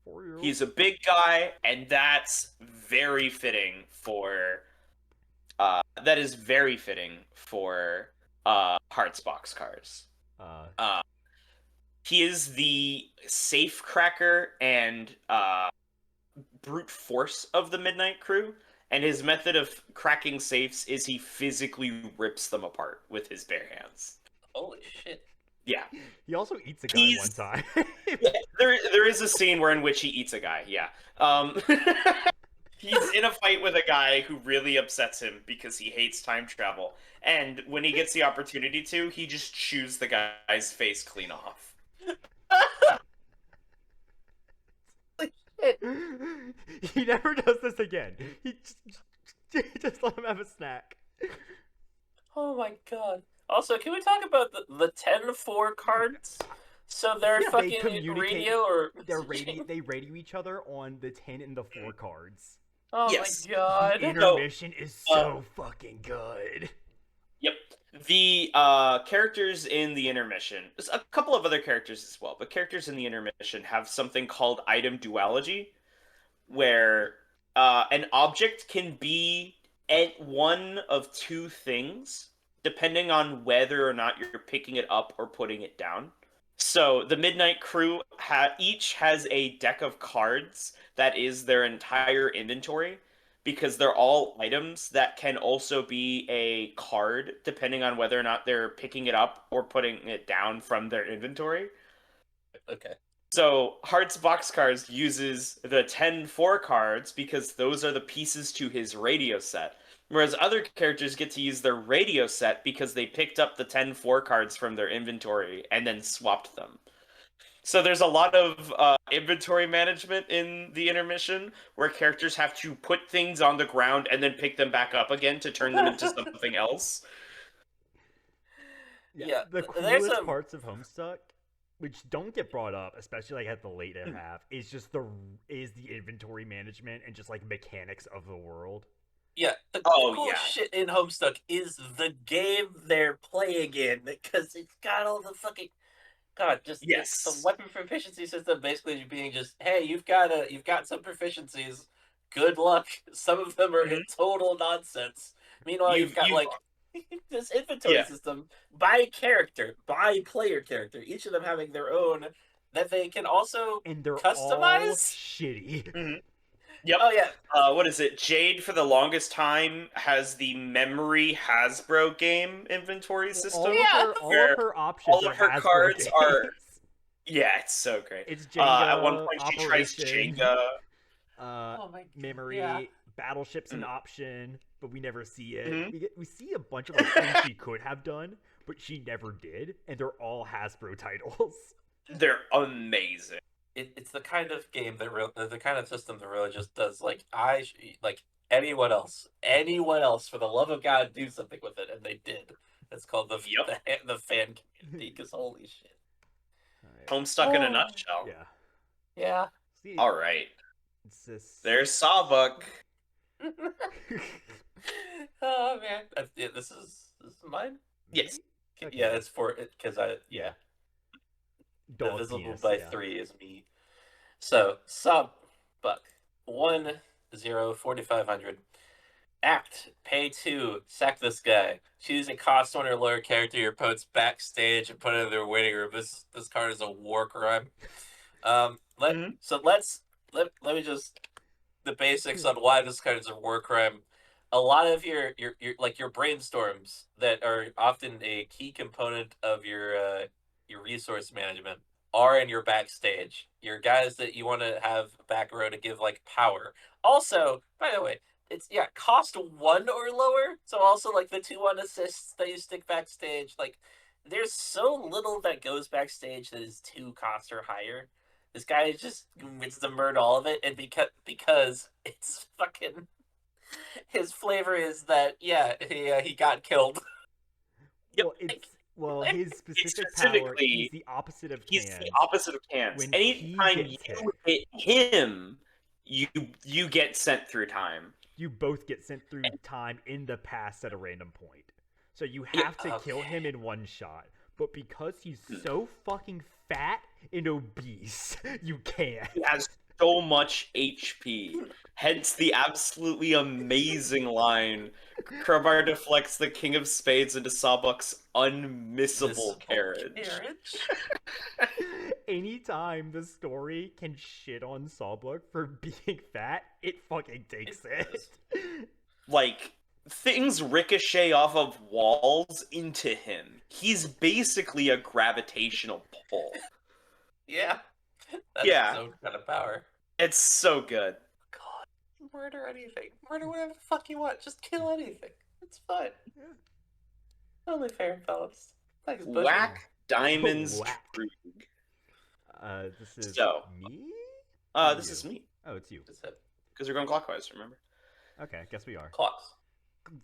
4-year-old. He's a big guy, and that's very fitting for. That is very fitting for Hearts Boxcars. He is the safe cracker and brute force of the Midnight Crew, and his method of cracking safes is he physically rips them apart with his bare hands. Holy shit. Yeah. He also eats a guy one time. Yeah, there is a scene in which he eats a guy, yeah. He's in a fight with a guy who really upsets him because he hates time travel, and when he gets the opportunity to, he just chews the guy's face clean off. He never does this again. He just let him have a snack. Oh my god. Also, can we talk about the 10-4 cards? So they're fucking radio or they radio each other on the 10 and the 4 cards. Oh Yes. my god. Intermission is so fucking good. Yep. The characters in the intermission, there's a couple of other characters as well, but characters in the intermission have something called item duology, where an object can be at one of 2 things, depending on whether or not you're picking it up or putting it down. So the Midnight Crew each has a deck of cards that is their entire inventory, because they're all items that can also be a card, depending on whether or not they're picking it up or putting it down from their inventory. Okay. So Hearts Boxcars uses the 10-4 cards because those are the pieces to his radio set. Whereas other characters get to use their radio set because they picked up the 10-4 cards from their inventory and then swapped them. So there's a lot of inventory management in the intermission where characters have to put things on the ground and then pick them back up again to turn them into something else. Yeah, The coolest parts of Homestuck, which don't get brought up, especially like at the later half, is just the inventory management and just like mechanics of the world. Yeah, the cool shit in Homestuck is the game they're playing in, because it's got all the fucking it's the weapon proficiency system basically being just, hey, you've got some proficiencies. Good luck. Some of them are in total nonsense. Meanwhile, you've got this inventory system by character, by player character, each of them having their own that they can also And they're all customize. shitty. Mm-hmm. Yep. Oh yeah. What is it? Jade, for the longest time, has the memory Hasbro game inventory system. All of her options all of her are cards Hasbro are. games. Yeah, it's so great. It's Jenga, at one point, she tries Operation, Jenga. Oh my God. Memory, Yeah. Battleship's an option, but we never see it. Mhm. We see a bunch of like, things she could have done, but she never did, and they're all Hasbro titles. They're amazing. It's the kind of game the kind of system that really just does like anyone else for the love of God do something with it, and they did. It's called the fan community, because holy shit. Homestuck in a nutshell. Yeah. See, All right. it's this... There's Sawbuck. Oh man, this is mine. Yes. Okay. Yeah, it's for it because Dog divisible penis, by yeah. 3 is me. So Sawbuck 1-0-4500. Act, pay 2, sack this guy. Choose a cost 1 or lower character your opponent's backstage and put it in their waiting room. This card is a war crime. Let me just the basics on why this card is a war crime. A lot of your brainstorms that are often a key component of your resource management are in your backstage. Your guys that you want to have back row to give like power. Also, by the way, it's cost 1 or lower. So also like the 2-1 assists that you stick backstage. Like there's so little that goes backstage that is 2 cost or higher. This guy just wins to murder all of it, and because it's fucking his flavor is that he got killed. Well, his specific power, specifically- he's the opposite of He's cans. the opposite of cans. When Anytime he you gets hit him, you get sent through time. You both get sent through time in the past at a random point. So you have to kill him in one shot. But because he's so fucking fat and obese, you can't. He has so much HP. Hence the absolutely amazing line. Crowbar deflects the King of Spades into Sawbuck's unmissable carriage. Anytime the story can shit on Sawbuck for being fat, it fucking takes it. Like, things ricochet off of walls into him. He's basically a gravitational pull. Yeah. That's Yeah. his own kind of power. It's so good. God, murder anything. Murder whatever the fuck you want. Just kill anything. It's fine. Yeah. Totally fair and balanced. Thanks, Bush. Whack Diamonds Whack. True. This is So, me? This is me. Oh, it's you. Just hit Because we're going clockwise, remember? Okay, I guess we are. clocks.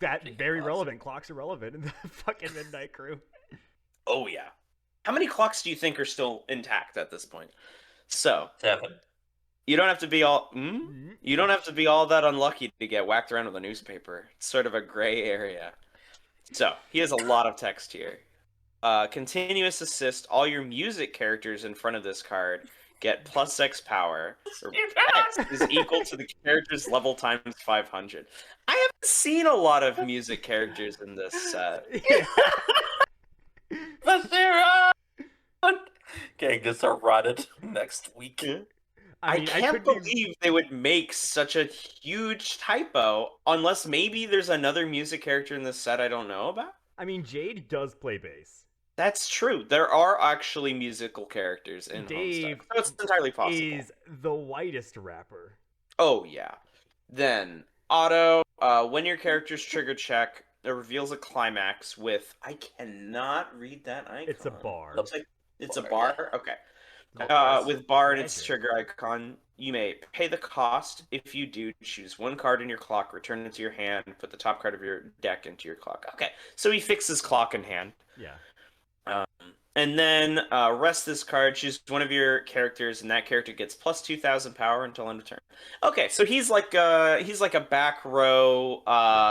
That Speaking very clocks. relevant. Clocks are relevant in the fucking Midnight Crew. Oh, yeah. How many clocks do you think are still intact at this point? So, 7. you don't have to be all... Mhm. You don't have to be all that unlucky to get whacked around with a newspaper. It's sort of a gray area. So, he has a lot of text here. Continuous assist. All your music characters in front of this card get plus X power. Or X is equal to the character's level times 500. I haven't seen a lot of music characters in this set. Genghis are rotted next week. I mean, can't could believe they would make such a huge typo, unless maybe there's another music character in this set I don't know about. I mean, Jade does play bass. That's true. There are actually musical characters in Dave Homestuck, so it's entirely possible. Is the whitest rapper. Oh, yeah. Then, auto, when your character's trigger check, it reveals a climax with... I cannot read that icon. It's a bar. Looks like it's a Bar. bar? Okay. No, With bar and its Magic. trigger icon, you may pay the cost. If you do, choose one card in your clock, return it to your hand, put the top card of your deck into your clock. Okay, so he fixes clock in hand. Yeah. And then rest this card, choose one of your characters, and that character gets plus 2,000 power until end of turn. Okay, so he's like a back row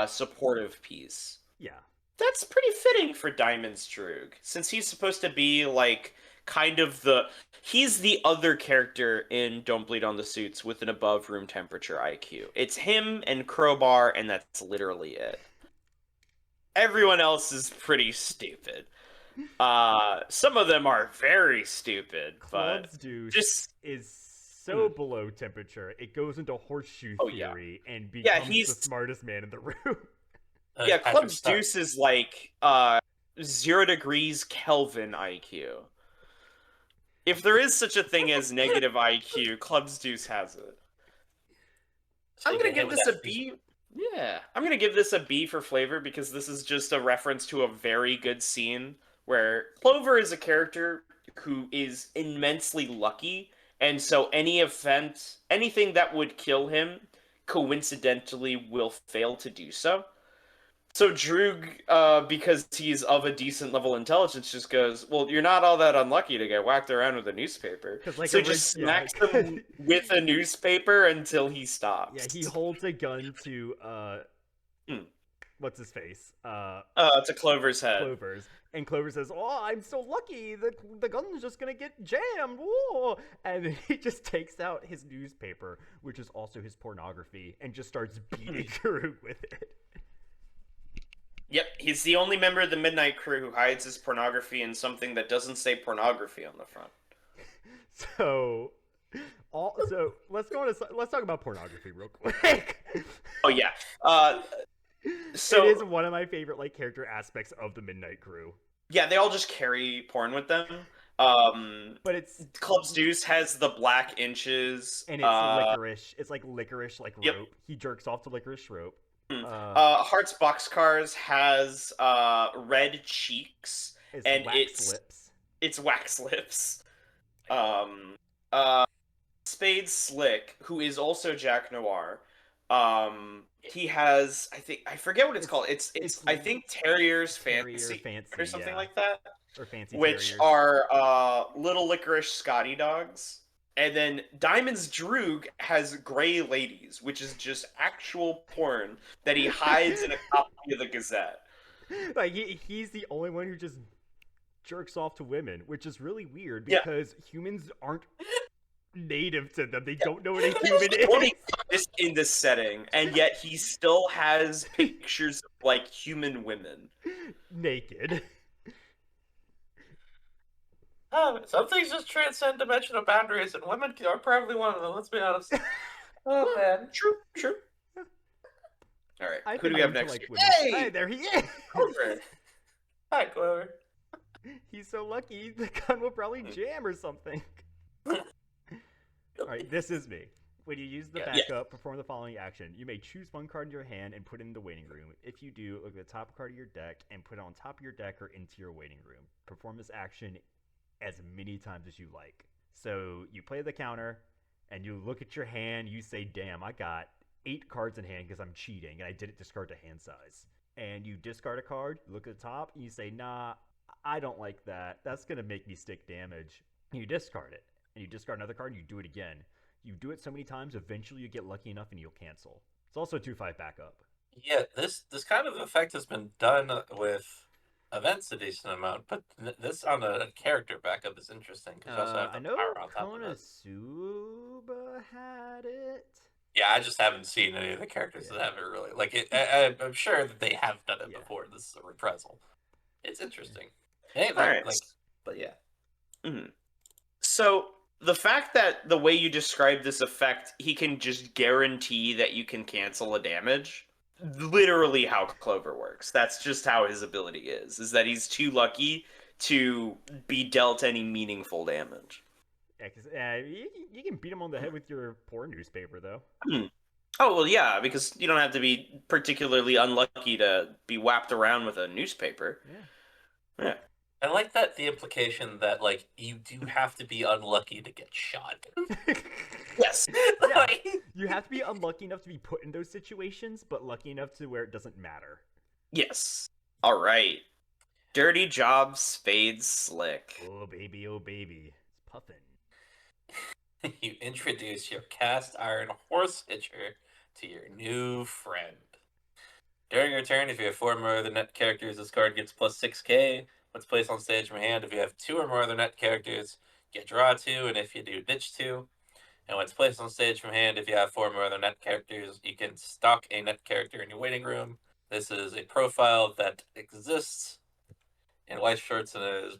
supportive piece. Yeah. That's pretty fitting for Diamond's Droog, since he's supposed to be like kind of he's the other character in Don't Bleed on the Suits with an above room temperature IQ. It's him and Crowbar, and that's literally it. Everyone else is pretty stupid. Some of them are very stupid, but Club's Deuce just is so below temperature, it goes into horseshoe oh yeah, theory and yeah. becomes the He's smartest man in the room. yeah. Patrick Club's Star. Deuce is like 0 degrees Kelvin IQ. If there is such a thing as negative IQ, Club's Deuce has it. So I'm you gonna get hit give with this a that. B. Yeah, I'm gonna give this a B for flavor because this is just a reference to a very good scene where Clover is a character who is immensely lucky, and so anything that would kill him, coincidentally will fail to do so. So Droog, because he's of a decent level of intelligence, just goes, "Well, you're not all that unlucky to get whacked around with a newspaper." Because like So he just smacks him with a newspaper until he yeah, stops. he holds a gun to Hmm. what's his face? To Clover's head. Clover's. And Clover says, "Oh, I'm so lucky. The gun's just gonna get jammed." Whoa! And then he just takes out his newspaper, which is also his pornography, and just starts beating Karuk with it. Yep, he's the only member of the Midnight Crew who hides his pornography in something that doesn't say pornography on the front. So, let's talk about pornography real quick. Oh yeah. So it is one of my favorite like character aspects of the Midnight Crew. yeah, they all just carry porn with them. But it's Club's Deuce has the black inches. and it's licorice. It's like licorice like Yep. rope. He jerks off to licorice rope. Hearts Boxcars has red cheeks It's and wax lips. it's wax lips. Spade Slick, who is also Jack Noir, he has I forget what it's called. It's I think Terrier's Fancy or something like that. Or Fancy Which Terriers. are little licorice Scotty dogs. And then Diamond's Droog has Gray Ladies, which is just actual porn that he hides in a copy of the Gazette. Like he's the only one who just jerks off to women, which is really weird Yeah. because humans aren't native to them. They don't know what a human is. Only this in this setting, and yet he still has pictures of like human women. Naked. Oh, some things just transcend dimensional boundaries, and women are probably one of them. Let's be honest. Oh man, True. All right, who do we have next? Like, Hey, there he is. Clover. Hi, Clover. He's so lucky. The gun will probably jam or something. All right, this is me. When you use the backup, perform the following action. You may choose one card in your hand and put it in the waiting room. If you do, look at the top card of your deck and put it on top of your deck or into your waiting room. Perform this action as many times as you like. So you play the counter and you look at your hand. You say, "Damn, I got 8 cards in hand because I'm cheating and I didn't discard to hand size." And you discard a card, you look at the top, and you say, "Nah, I don't like that. That's going to make me stick damage." And you discard it. And you discard another card and you do it again. You do it so many times, eventually you get lucky enough and you'll cancel. It's also 2/5 backup. Yeah, this kind of effect has been done with events a decent amount, but this on a character backup is interesting because you also have the power on top of it. Konosuba had it. Yeah, I just haven't seen any of the characters that have it really. Like, I'm sure that they have done it before. This is a reprisal. It's interesting. Hey, Alright, but yeah. So the fact that the way you describe this effect, he can just guarantee that you can cancel a damage. Literally how Clover works. That's just how his ability is that he's too lucky to be dealt any meaningful damage. Yeah, because you can beat him on the head with your porn newspaper, though. Oh, well, yeah, because you don't have to be particularly unlucky to be whapped around with a newspaper. Yeah. I like that the implication that, like, you do have to be unlucky to get shot. Yes. Yeah. You have to be unlucky enough to be put in those situations, but lucky enough to where it doesn't matter. Yes. All right. Dirty Job Spade Slick. Oh, baby, oh, baby. It's puffin'. You introduce your cast iron horse hitcher to your new friend. During your turn, if you have 4 or more of the net characters, this card gets plus 6k. When it's placed on stage from hand, if you have 2 or more of the net characters, you get draw 2, and if you do, ditch 2. And when it's placed on stage from hand, if you have 4 or more of the net characters, you can stock a net character in your waiting room. This is a profile that exists in Weiss Schwarz, and it is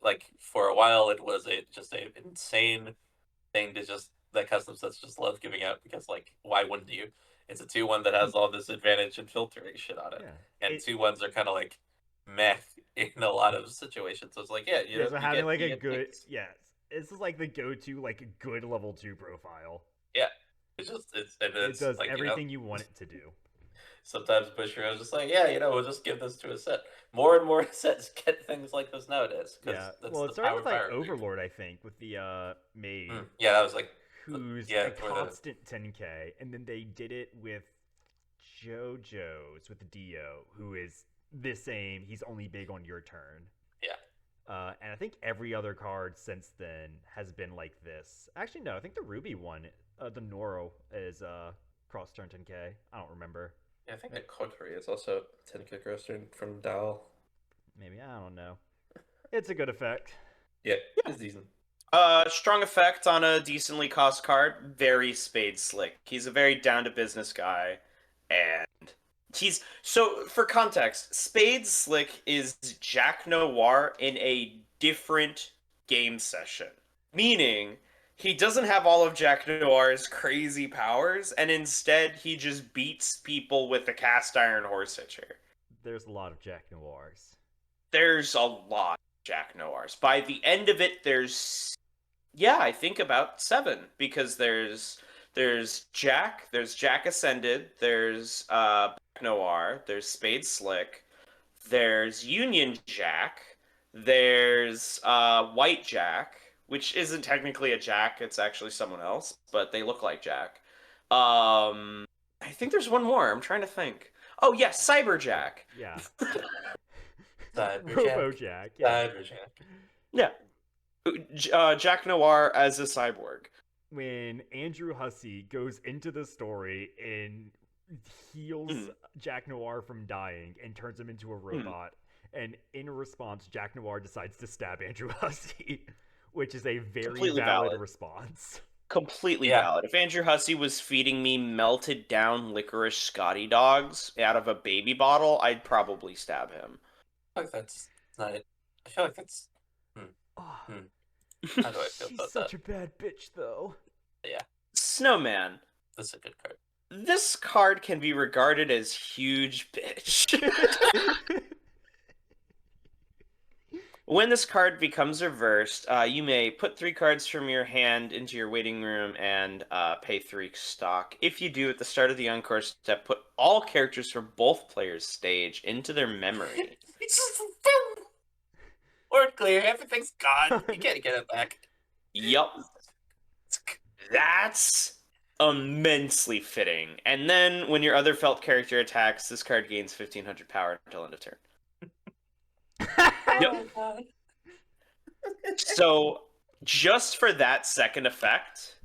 like for a while it was just a insane thing to just that custom sets just love giving out because like why wouldn't you? It's a 2-1 that has all this advantage and filtering shit on it, and 2-1s are kind of like meh in a lot of situations. So it's like yeah, so having like you a get good things. this is like the go-to like good level 2 profile. Yeah, It it's does like everything you want it to do. sometimes Bushiroad's just like, yeah, we'll just give this to a set. More and more sets get things like this nowadays Yeah, because that's well, it the started power with of like Power League. Overlord, I think, with the maid, Yeah, that was like, who's yeah, a where the constant 10k, and then they did it with JoJo's with the Dio, who is the same. He's only big on your turn. yeah. And I think every other card since then has been like this. Actually, no, I think the Ruby one, the Noro, is cross turn 10k. I don't remember. Yeah, I think that Kotori is also 10 kick roaster from Dal. Maybe, I don't know. It's a good effect. Yeah, it's decent. Strong effect on a decently cost card. Very Spade Slick. He's a very down to business guy, and he's so for context. Spade Slick is Jack Noir in a different game session, meaning he doesn't have all of Jack Noir's crazy powers, and instead he just beats people with a cast iron horse hitcher. There's a lot of Jack Noirs. There's a lot of Jack Noirs. By the end of it, yeah, I think about 7 because there's Jack Ascended, there's Noir, there's Spade Slick, there's Union Jack, there's White Jack, which isn't technically a Jack, it's actually someone else, but they look like Jack. I think there's one more. I'm trying to think. Oh yeah, Cyber Jack. Yeah. Cyberjack. RoboJack. Yeah. Cyberjack. Yeah. Jack Noir as a cyborg. When Andrew Hussey goes into the story and heals Jack Noir from dying and turns him into a robot, and in response, Jack Noir decides to stab Andrew Hussey, which is a very Completely valid valid. response. Completely Yeah. valid. If Andrew Hussey was feeding me melted down licorice Scotty dogs out of a baby bottle, I'd probably stab him. I feel like that's not it. I feel like that's. Oh, How do I feel she's about such that? a bad bitch, though. Yeah, Snowman. that's a good card. This card can be regarded as huge bitch. When this card becomes reversed, you may put 3 cards from your hand into your waiting room and pay 3 stock. If you do, at the start of the encore step, put all characters from both players' stage into their memory. It's just boom. Word clear. Everything's gone. You can't get it back. Yup. That's immensely fitting. And then, when your other felt character attacks, this card gains 1500 power until end of turn. Yep. So, just for that second effect,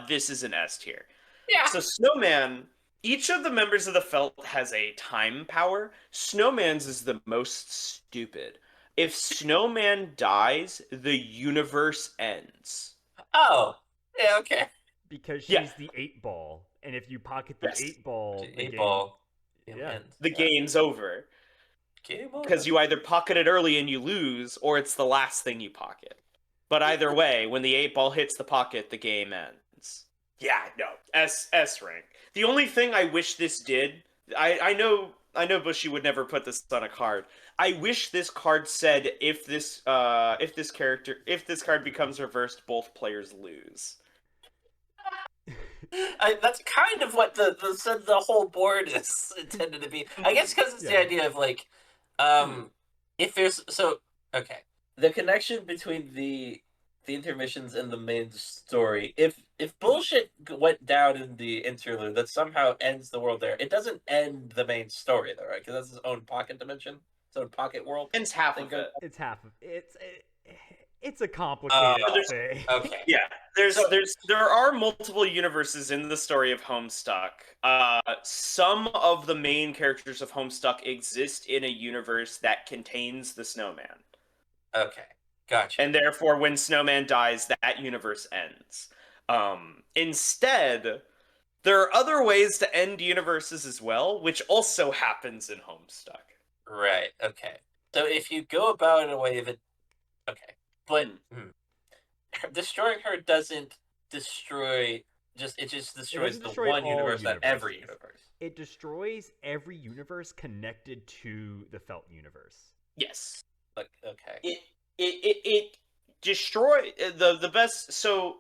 this is an S tier. Yeah. So, Snowman, each of the members of the Felt has a time power. Snowman's is the most stupid. If Snowman dies, the universe ends. Oh. Yeah. Okay. Because she's Yeah. the 8-ball, and if you pocket the Yes. 8-ball, the Eight game, ball. Yeah. The game's over. Game over. Because you either pocket it early and you lose, or it's the last thing you pocket. But either way, when the 8-ball hits the pocket, the game ends. Yeah, no. S rank. The only thing I wish this did, I know Bushy would never put this on a card. I wish this card said if this card becomes reversed, both players lose. That's kind of what the whole board is intended to be. I guess because it's the Yeah. idea of like, if there's okay, the connection between the intermissions and the main story. If bullshit went down in the interlude that somehow ends the world there, it doesn't end the main story though, right? Because that's its own pocket dimension, its own pocket world. Ends half of it. It's half of it's a complicated thing. Okay. Yeah, there are multiple universes in the story of Homestuck. Some of the main characters of Homestuck exist in a universe that contains the Snowman, Okay. Gotcha. and therefore, when Snowman dies, that universe ends. Instead, There are other ways to end universes as well, which also happens in Homestuck. Right. Okay. So if you go about it in a way that, okay, but destroying her doesn't destroy. It just destroys the destroy one all universe, not every universes. universe. It destroys every universe connected to the Felt universe. Yes. Like, okay. It destroy the best. So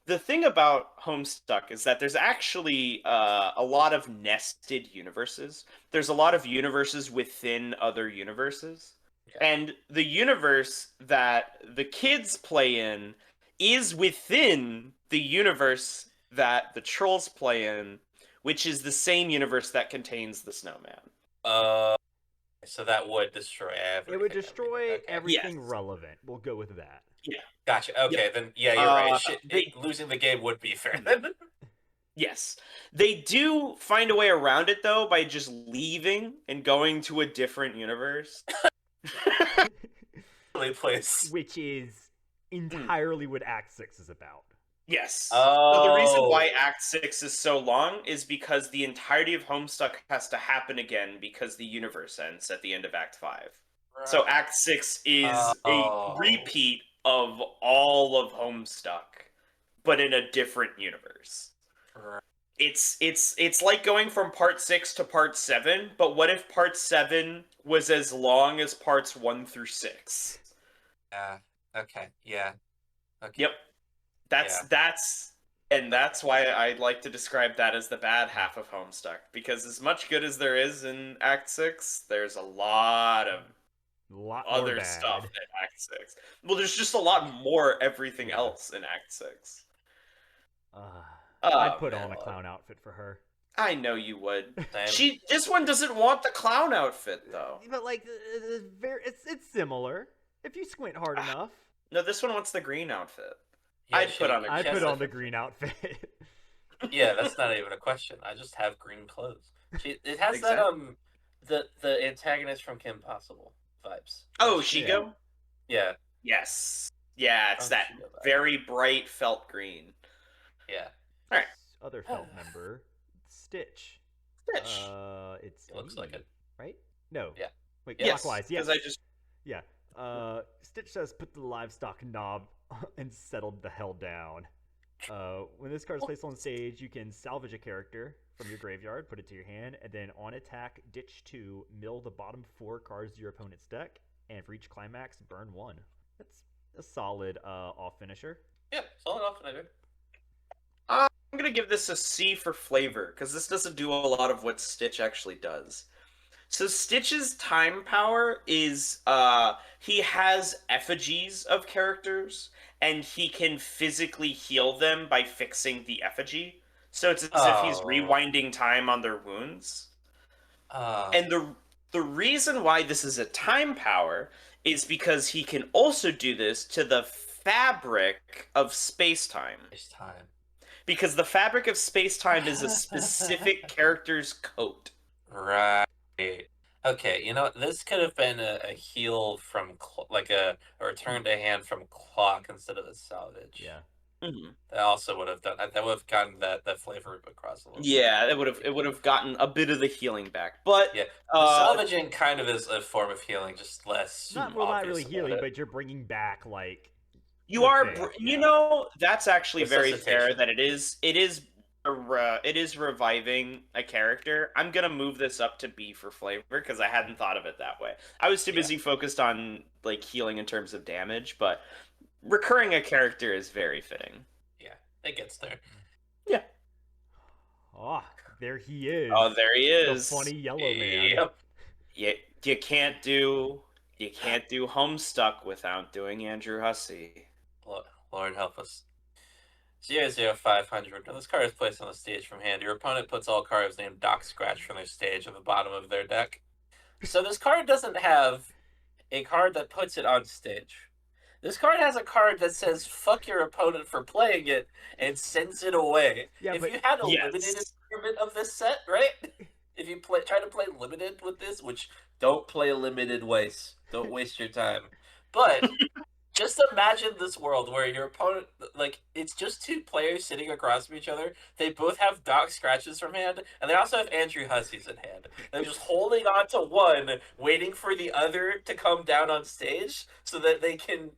the thing about Homestuck is that there's actually a lot of nested universes. There's a lot of universes within other universes. Yeah. And the universe that the kids play in is within the universe that the trolls play in, which is the same universe that contains the snowman. So that would destroy everything. It would destroy okay. everything Yes. relevant. We'll go with that. Yeah. Gotcha. Okay, Yep. then yeah, you're right. They- Losing the game would be fair then. Yes. They do find a way around it though by just leaving and going to a different universe. Place. Which is entirely what Act 6 is about. Yes. Oh. So the reason why Act 6 is so long is because the entirety of Homestuck has to happen again because the universe ends at the end of Act 5. Right. So Act 6 is a repeat of all of Homestuck, but in a different universe. Right. It's like going from part 6 to part 7, but what if part 7 was as long as parts 1 through 6? Yeah. Okay. Yeah. Okay. Yep. That's why I like to describe that as the bad half of Homestuck, because as much good as there is in Act 6, there's a lot of other stuff in Act 6. Well, there's just a lot more everything else in Act 6. I'd put on a clown outfit for her. I know you would. Same. This one doesn't want the clown outfit though. But like, it's similar if you squint hard enough. No, this one wants the green outfit. Yeah, I'd put on the green outfit. Yeah, that's not even a question. I just have green clothes. It has Exactly. that the antagonist from Kim Possible vibes. Oh, Shigo? Yeah. Yes. Yeah, it's that very bright felt green. Yeah. All right. Other felt member, Stitch. Stitch. It looks like it, right? No. Yeah. Wait, Yes, clockwise. Yes. because I just Yeah. Stitch says put the livestock knob and settled the hell down. When this card is placed on stage, you can salvage a character from your graveyard, put it to your hand, and then on attack, ditch 2, mill the bottom 4 cards to your opponent's deck, and for each climax, burn 1. That's a solid off finisher. Yeah, solid off finisher. I'm gonna give this a C for flavor, because this doesn't do a lot of what Stitch actually does. So Stitch's time power is he has effigies of characters, and he can physically heal them by fixing the effigy. So it's as if he's rewinding time on their wounds. And the reason why this is a time power is because he can also do this to the fabric of space-time. Space-time. Because the fabric of space-time is a specific character's coat. Right. Okay, you know, this could have been a heal from, like a return to hand from clock instead of a salvage. Yeah. Mm-hmm. That also would have done that. Would have gotten that flavor across a little. Yeah, it would have gotten a bit of the healing back. But yeah, salvaging kind of is a form of healing, just less. Not really healing, but you're bringing back like. You are, you know, that's actually very fair. That it is reviving a character. I'm gonna move this up to B for flavor because I hadn't thought of it that way. I was too busy focused on like healing in terms of damage, but recurring a character is very fitting. Yeah, it gets there. Yeah. Oh, there he is. Oh, there he is. The funny yellow man. Yep. Yeah, you can't do Homestuck without doing Andrew Hussey. Lord help us. 00500. When this card is placed on the stage from hand, your opponent puts all cards named Doc Scratch from their stage at the bottom of their deck. So this card doesn't have a card that puts it on stage. This card has a card that says "fuck your opponent for playing it" and sends it away. Yeah, if but, you had a limited experiment of this set, right? If you try to play limited with this, which don't play limited Weiss, don't waste your time. But just imagine this world where your opponent, like, it's just two players sitting across from each other. They both have Doc Scratches from hand, and they also have Andrew Hussey's in hand. They're just holding on to one, waiting for the other to come down on stage so that they can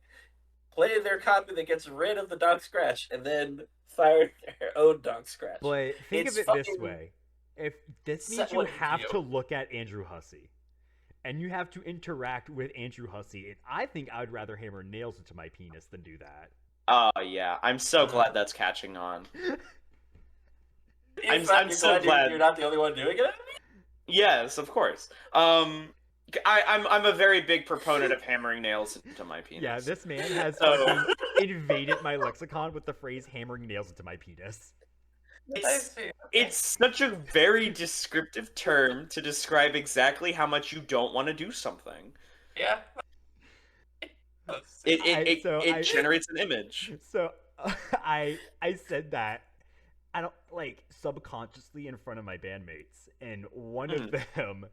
play their copy that gets rid of the Doc Scratch and then fire their own Doc Scratch. But think It's of it this fucking- way: if this Set means you one have view. to look at Andrew Hussey, and you have to interact with Andrew Hussey, and I think I would rather hammer nails into my penis than do that. Oh yeah, I'm so glad that's catching on. I'm so glad you're not the only one doing it. Yes, of course. I'm a very big proponent of hammering nails into my penis. Yeah, this man has So- fucking invaded my lexicon with the phrase "hammering nails into my penis." It's such a very descriptive term to describe exactly how much you don't want to do something. Yeah. It generates an image. So I said that I don't like subconsciously in front of my bandmates, and one of them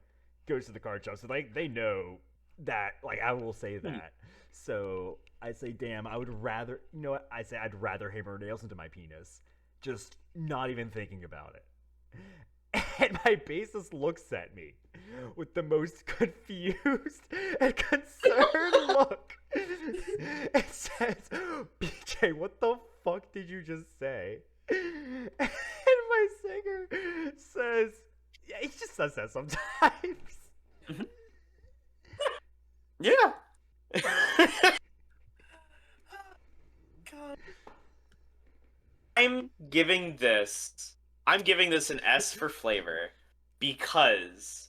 goes to the card shop, so like they know that like I will say that. So I say, damn, I would rather, you know what? I say I'd rather hammer nails into my penis, just not even thinking about it. And my bassist looks at me with the most confused and concerned look and says, BJ, what the fuck did you just say? And my singer says, yeah, he just says that sometimes. Yeah. God. I'm giving this an S for flavor because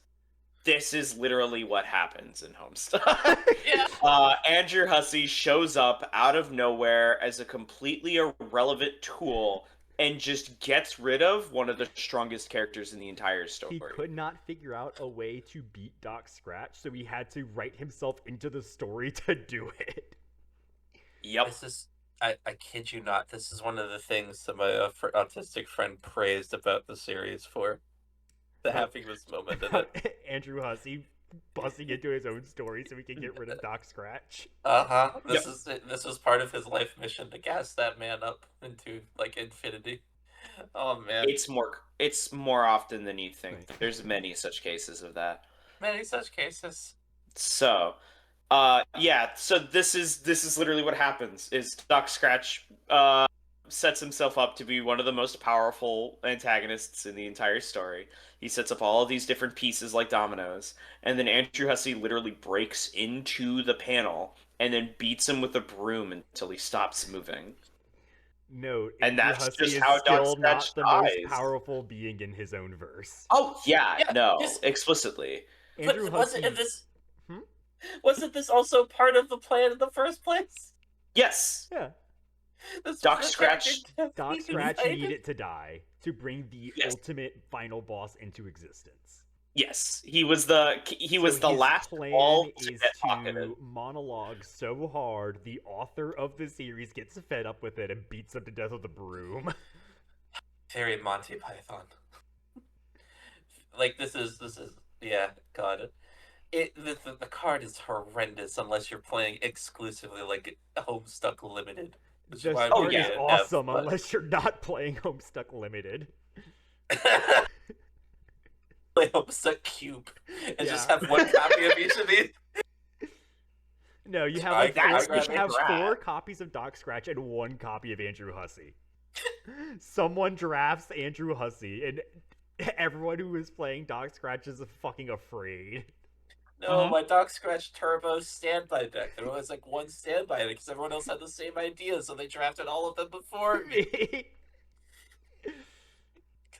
this is literally what happens in Homestuck. Yeah. Andrew Hussey shows up out of nowhere as a completely irrelevant tool and just gets rid of one of the strongest characters in the entire story. He could not figure out a way to beat Doc Scratch, so he had to write himself into the story to do it. Yep. This is, I kid you not, this is one of the things that my autistic friend praised about the series for. The happiest moment in it. Andrew Hussey busting into his own story so he can get rid of Doc Scratch. Uh-huh. This was part of his life mission to gas that man up into like infinity. Oh man. It's more often than you think. Right. There's many such cases of that. Many such cases. So, yeah. So this is literally what happens. Is Doc Scratch sets himself up to be one of the most powerful antagonists in the entire story. He sets up all of these different pieces like dominoes, and then Andrew Hussey literally breaks into the panel and then beats him with a broom until he stops moving. Note, And Andrew that's Hussey just is how Doc still not Scratch the dies. most powerful being in his own verse. Oh yeah, Yeah, no, just- explicitly. Andrew But Hussey. wasn't this also part of the plan in the first place? Yes. Yeah. This was Doc the Scratch- character Doc he Scratch invited? needed to die to bring the Yes. ultimate final boss into existence. Yes, he was the So his last plan ball to is get to pocketed. monologue so hard the author of the series gets fed up with it and beats him to death with a broom. Very Monty Python. Like this is yeah, God. The card is horrendous unless you're playing exclusively like Homestuck Limited. Which This is why I'm card bringing is it awesome F, but- unless you're not playing Homestuck Limited. Play Homestuck Cube and just Yeah. have one copy of each of these. No, you have I- like that's four, what you have you're at. 4 copies of Doc Scratch and 1 copy of Andrew Hussey. Someone drafts Andrew Hussey, and everyone who is playing Doc Scratch is fucking afraid. No, my Doc Scratch Turbo standby deck. There was like one standby deck because everyone else had the same idea, so they drafted all of them before me.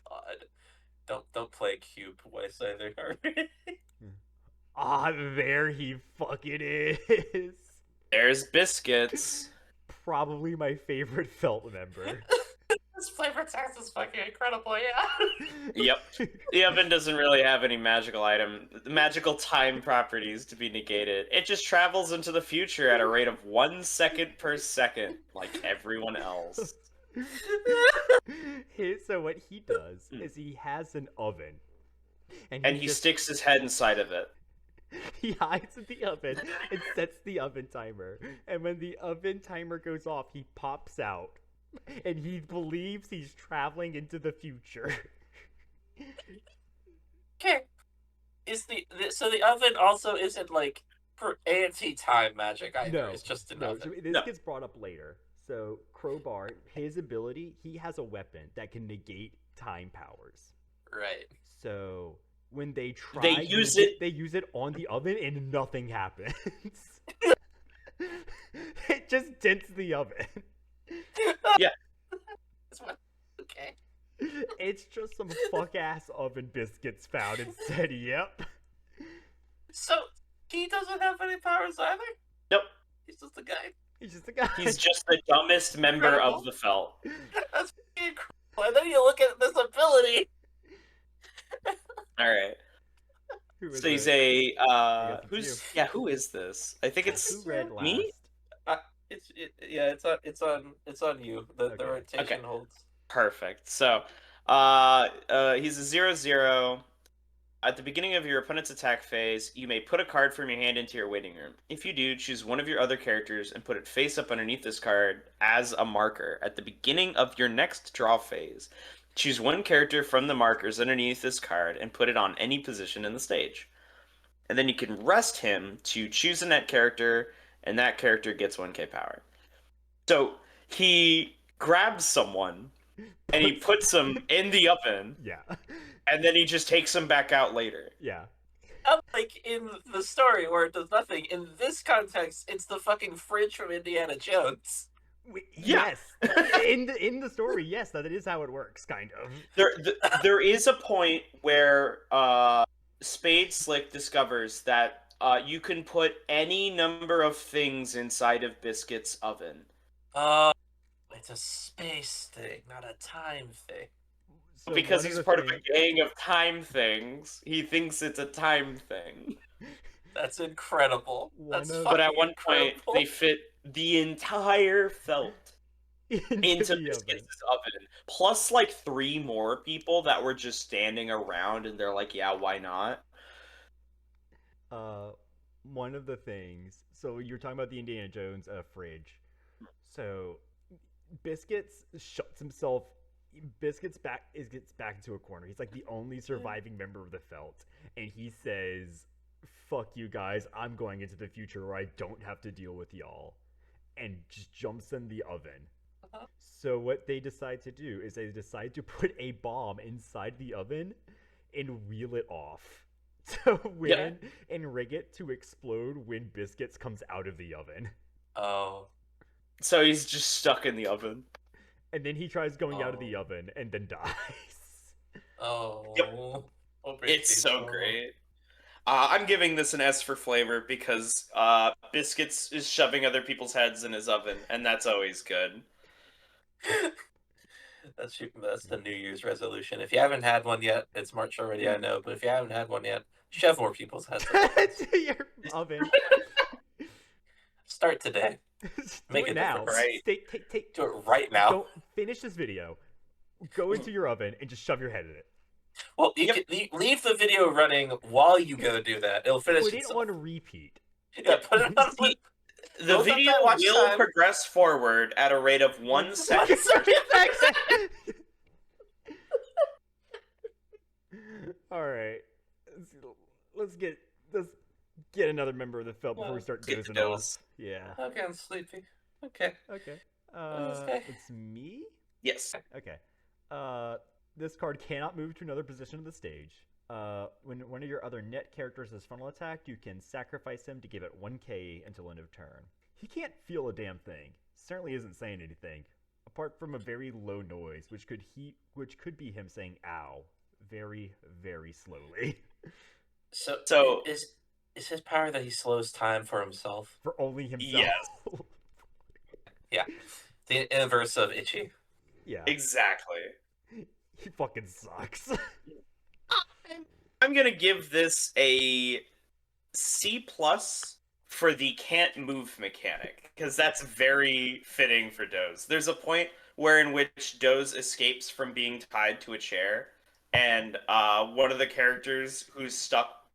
God, don't play Cube Weiss either. Ah, there he fucking is. There's biscuits. Probably my favorite felt member. This flavor text is fucking incredible, yeah. Yep. The oven doesn't really have any magical time properties to be negated. It just travels into the future at a rate of 1 second per second, like everyone else. So what he does is he has an oven, And he just, sticks his head inside of it. He hides in the oven and sets the oven timer. And when the oven timer goes off, he pops out. And he believes he's traveling into the future. Okay. So the oven also isn't like for anti-time magic either. No, It's just an no. oven. This No. gets brought up later. So Crowbar, his ability, he has a weapon that can negate time powers. Right. So when they try, They use it- They use it on the oven, and nothing happens. It just dents the oven. Yeah. Okay. It's just some fuck ass oven biscuits found and said, "Yep." So he doesn't have any powers either. Nope. He's just a guy. He's just a guy. He's just the dumbest member of the Felt. That's incredible. And then you look at this ability. All right. Who is So he's it? a guess it's who's you. who is this? I think it's Who read last? me. It's on you. The Okay. rotation Okay. holds. Perfect. So, he's a 0/0. At the beginning of your opponent's attack phase, you may put a card from your hand into your waiting room. If you do, choose one of your other characters and put it face up underneath this card as a marker. At the beginning of your next draw phase, choose one character from the markers underneath this card and put it on any position in the stage. And then you can rest him to choose a net character, and that character gets 1k power. So he grabs someone and he puts them in the oven, Yeah. and then he just takes them back out later. Yeah. Unlike in the story where it does nothing, in this context, it's the fucking fridge from Indiana Jones. Yeah. Yes. In the story, yes, that is how it works, kind of. There is a point where Spade Slick discovers that you can put any number of things inside of Biscuit's oven. It's a space thing, not a time thing. So Because one he's the part of things- a gang of time things, he thinks it's a time thing. That's incredible. One That's of- But at fucking one point, incredible. they fit the entire felt into the Biscuit's oven. Plus, like, 3 more people that were just standing around, and they're like, yeah, why not? One of the things. So you're talking about the Indiana Jones fridge. So Biscuits shuts himself. Biscuits gets back into a corner. He's like the only surviving member of the Felt, and he says, "Fuck you guys! I'm going into the future where I don't have to deal with y'all," and just jumps in the oven. So what they decide to do is they decide to put a bomb inside the oven and wheel it off to win and rig it to explode when Biscuits comes out of the oven. Oh. So he's just stuck in the oven. And then he tries going out of the oven and then dies. Oh. Yep. Oh, It's so great. I'm giving this an S for flavor because Biscuits is shoving other people's heads in his oven, and that's always good. That's the New Year's resolution. If you haven't had one yet, it's March already, I know, but if you haven't had one yet, shove more people's heads in. To your oven. Start today. Make Do a it now. difference. Right. Do it right now. Don't finish this video. Go into your oven and just shove your head in it. Well, you can leave the video running while you go do that. It'll finish Put it itself. on repeat. Yeah, put it on. The Build up video that watch will time. progress forward at a rate of 1 second. All right. Let's get another member of the Felt before we start Get dozing those. off. Yeah. Okay, I'm sleepy. Okay. Okay. Okay. It's me? Yes. Okay. This card cannot move to another position of the stage. When one of your other net characters is frontal attacked, you can sacrifice him to give it 1k until end of turn. He can't feel a damn thing. Certainly isn't saying anything, apart from a very low noise, which could be him saying "ow" very, very slowly. So is his power that he slows time for himself? For only himself. Yes. Yeah. The inverse of Itchy. Yeah. Exactly. He fucking sucks. I'm gonna give this a C+ for the can't move mechanic, because that's very fitting for Doze. There's a point in which Doze escapes from being tied to a chair, and one of the characters who's stuck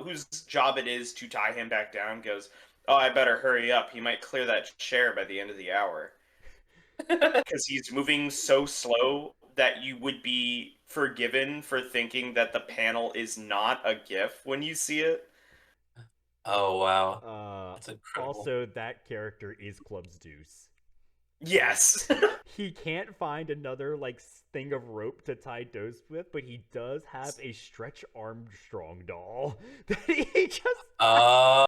whose job it is to tie him back down, goes, "Oh, I better hurry up. He might clear that chair by the end of the hour." Because he's moving so slow that you would be forgiven for thinking that the panel is not a GIF when you see it. Oh wow, Uh, that's incredible. Also, that character is Club's Deuce. Yes. He can't find another like thing of rope to tie Dose with, but he does have a Stretch Armstrong doll that he just Uh,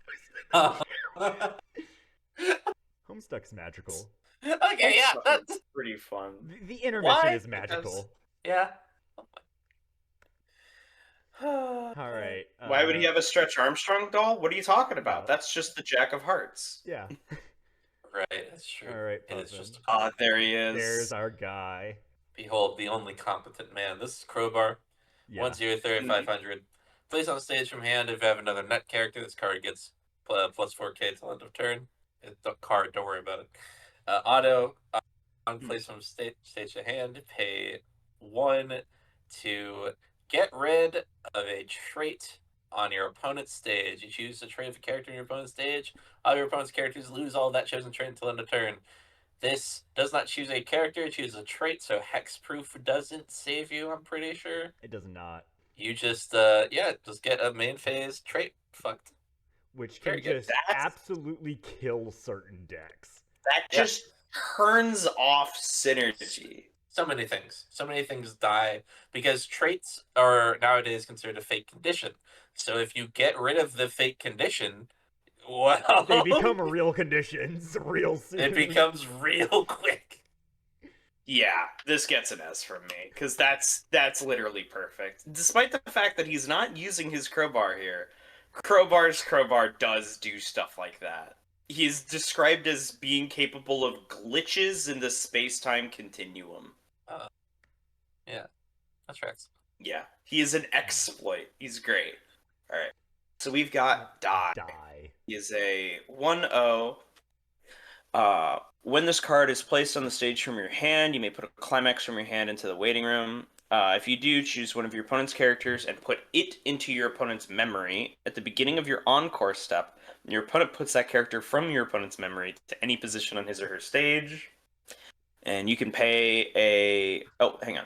Homestuck's magical. okay, yeah, that's pretty fun. The intermission why is magical. yeah. All right. Why would he have a Stretch Armstrong doll? What are you talking about? No. That's just the Jack of Hearts. Yeah. Right, that's true. All right, It is Puffin. just Ah, there he is. There's our guy. behold the only competent man. This is Crowbar. Yeah. 1/0 500. Place on stage from hand. If you have another net character, this card gets plus 4K till end of turn. Card, don't worry about it. Auto on place from stage to hand. Pay 1 to get rid of a trait on your opponent's stage. You choose a trait of a character on your opponent's stage. All your opponent's characters lose all that chosen trait until end of turn. This does not choose a character, it chooses a trait, so hexproof doesn't save you, I'm pretty sure. It does not. You just just get a main phase trait fucked. Which can just absolutely kill certain decks. That just turns off synergy. So many things die because traits are nowadays considered a fake condition. So if you get rid of the fake condition, well, they become real conditions real soon. It becomes real quick. Yeah, this gets an S from me because that's literally perfect. Despite the fact that he's not using his crowbar here, Crowbar's crowbar does do stuff like that. He's described as being capable of glitches in the space-time continuum. Yeah, that's right. Yeah, he is an exploit. He's great. All right, so we've got Die. He is a 1/0. When this card is placed on the stage from your hand, you may put a climax from your hand into the waiting room. If you do, choose one of your opponent's characters and put it into your opponent's memory. At the beginning of your encore step, your opponent puts that character from your opponent's memory to any position on his or her stage. And you can pay a... Oh, hang on.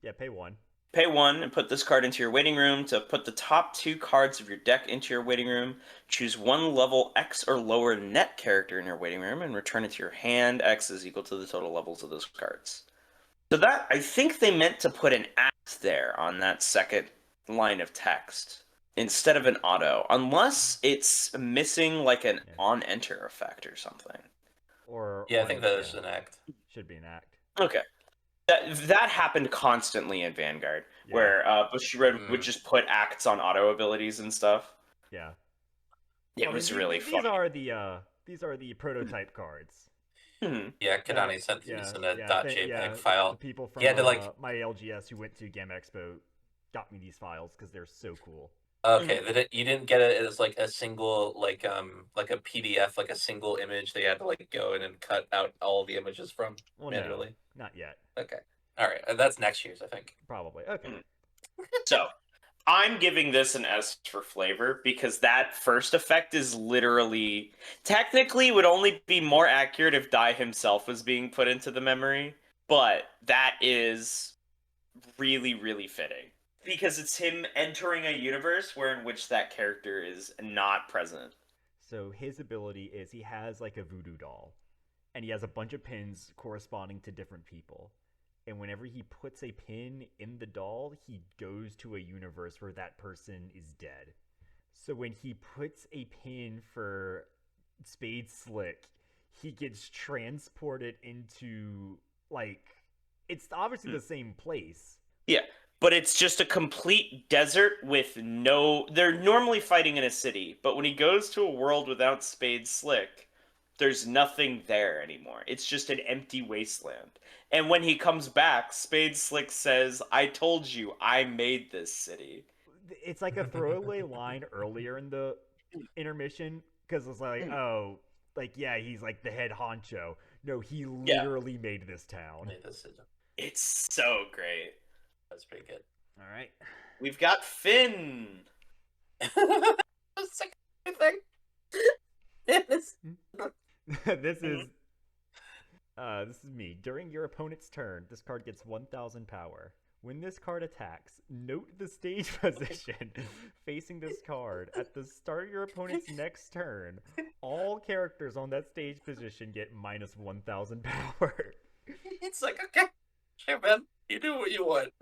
Yeah, pay 1. Pay 1 and put this card into your waiting room to put the top 2 cards of your deck into your waiting room. Choose one level X or lower net character in your waiting room and return it to your hand. X is equal to the total levels of those cards. So that, I think they meant to put an act there on that second line of text instead of an auto, unless it's missing like an on-enter effect or something. Or I think that is an act. Should be an act. Okay. That happened constantly in Vanguard, where Bushiroad would just put acts on auto abilities and stuff. Yeah. It was really funny. These are the prototype cards. Yeah, Kadani sent these in a .jpeg file. The people from my LGS who went to Gamma Expo got me these files because they're so cool. Okay, you didn't get it as like a single like a PDF, like a single image. They had to like go in and cut out all the images from manually. No, not yet. Okay, all right, that's next year's, I think. Probably. Okay. So, I'm giving this an S for flavor because that first effect is literally technically would only be more accurate if Dai himself was being put into the memory, but that is really, really fitting. Because it's him entering a universe in which that character is not present. So his ability is he has like a voodoo doll, and he has a bunch of pins corresponding to different people. And whenever he puts a pin in the doll, he goes to a universe where that person is dead. So when he puts a pin for Spade Slick, he gets transported into, like, it's obviously the same place. Yeah. But it's just a complete desert with no... They're normally fighting in a city, but when he goes to a world without Spade Slick, there's nothing there anymore. It's just an empty wasteland. And when he comes back, Spade Slick says, "I told you, I made this city." It's like a throwaway line earlier in the intermission, because it's like, he's like the head honcho. No, he literally made this town. It's so great. That's pretty good. All right. We've got Finn. thing. this is this is me. During your opponent's turn, this card gets 1,000 power. When this card attacks, note the stage position facing this card. At the start of your opponent's next turn, all characters on that stage position get minus 1,000 power. It's like, okay, sure, man, you do what you want.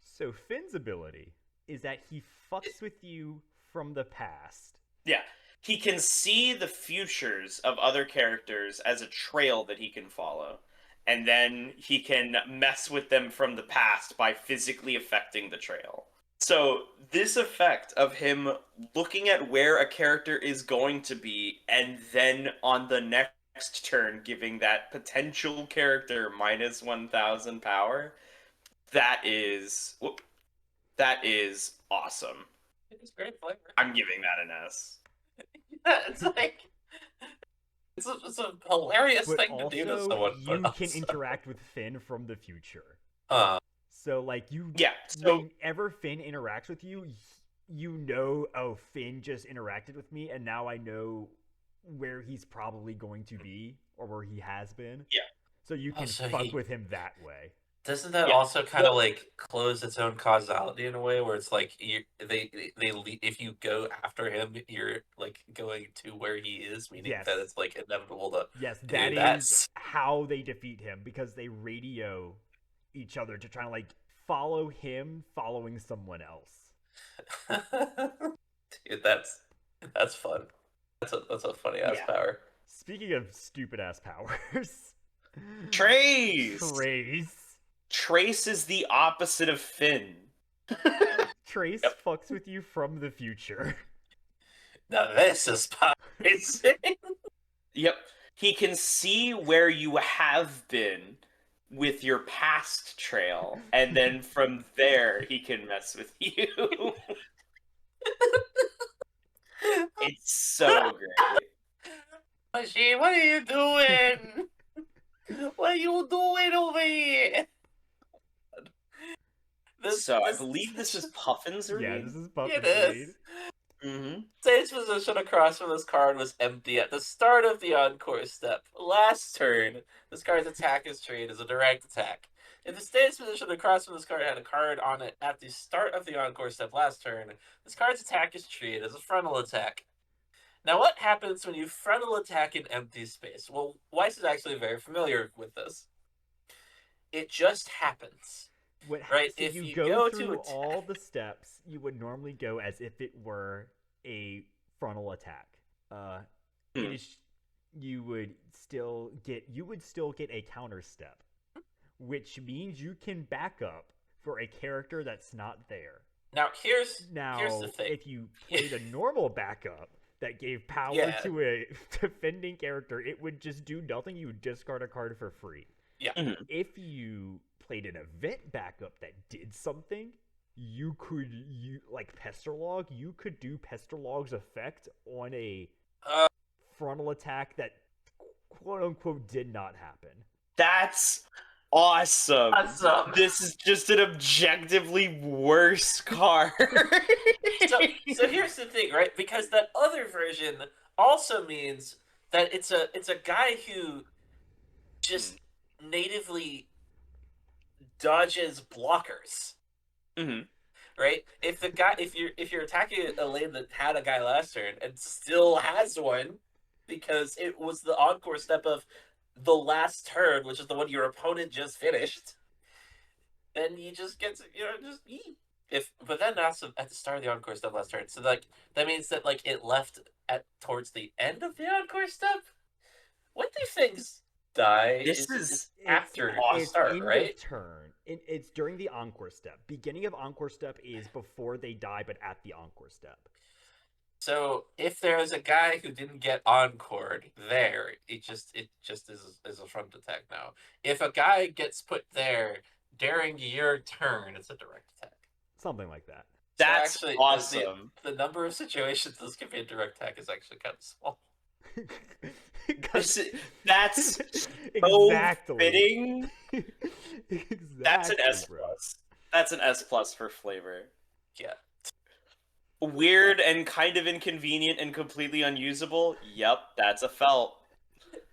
So Finn's ability is that he fucks with you from the past. Yeah. He can see the futures of other characters as a trail that he can follow. And then he can mess with them from the past by physically affecting the trail. So this effect of him looking at where a character is going to be and then on the next turn giving that potential character minus 1,000 power, that is awesome. It's great flavor. I'm giving that an S. Yeah, it's like it's a hilarious But thing to do to someone. you can interact with Finn from the future. So like whenever Finn interacts with you, you know, oh, Finn just interacted with me, and now I know where he's probably going to be or where he has been. Yeah. So you can fuck with him that way. Doesn't that also kind of like close its own causality in a way where it's like if you go after him, you're like going to where he is, meaning that it's like inevitable to that is how they defeat him, because they radio each other to try to like follow him following someone else. Dude, that's fun. That's a funny ass power. Speaking of stupid ass powers, Trace is the opposite of Finn. Trace fucks with you from the future. Now this is amazing. Yep. He can see where you have been with your past trail, and then from there he can mess with you. It's so great. Machine, what are you doing? What are you doing over here? I believe this is Puffin's read. Yeah, this is Puffin's read. Mm-hmm. Stage position across from this card was empty at the start of the encore step. Last turn, this card's attack is treated as a direct attack. If the stage position across from this card had a card on it at the start of the encore step last turn, this card's attack is treated as a frontal attack. Now, what happens when you frontal attack an empty space? Well, Weiss is actually very familiar with this. It just happens. Right? So if you go through all the steps, you would normally go as if it were a frontal attack. You would still get a counter step, which means you can back up for a character that's not there. Now, here's the thing. If you played a normal backup that gave power to a defending character, it would just do nothing. You would discard a card for free. Yeah. Mm-hmm. If you played an event backup that did something, you could like Pesterlog. You could do Pesterlog's effect on a frontal attack that quote unquote did not happen. That's awesome. This is just an objectively worse card. So here's the thing, right? Because that other version also means that it's a guy who just natively dodges blockers. Mm-hmm. Right? If you're attacking a lane that had a guy last turn and still has one because it was the encore step of the last turn, which is the one your opponent just finished, then he just gets but then that's at the start of the encore step last turn. So like that means that like it left towards the end of the encore step. When do things die? This is after the start, right? Turn. It's during the encore step. Beginning of encore step is before they die, but at the encore step. So if there's a guy who didn't get encored there, it just is a front attack now. If a guy gets put there during your turn, it's a direct attack. Something like that. That's so actually, awesome. The number of situations this can be a direct attack is actually kind of small. That's so fitting. Exactly, That's an S bro. plus. That's an S plus for flavor. Yeah. Weird and kind of inconvenient and completely unusable. Yep, that's a felt.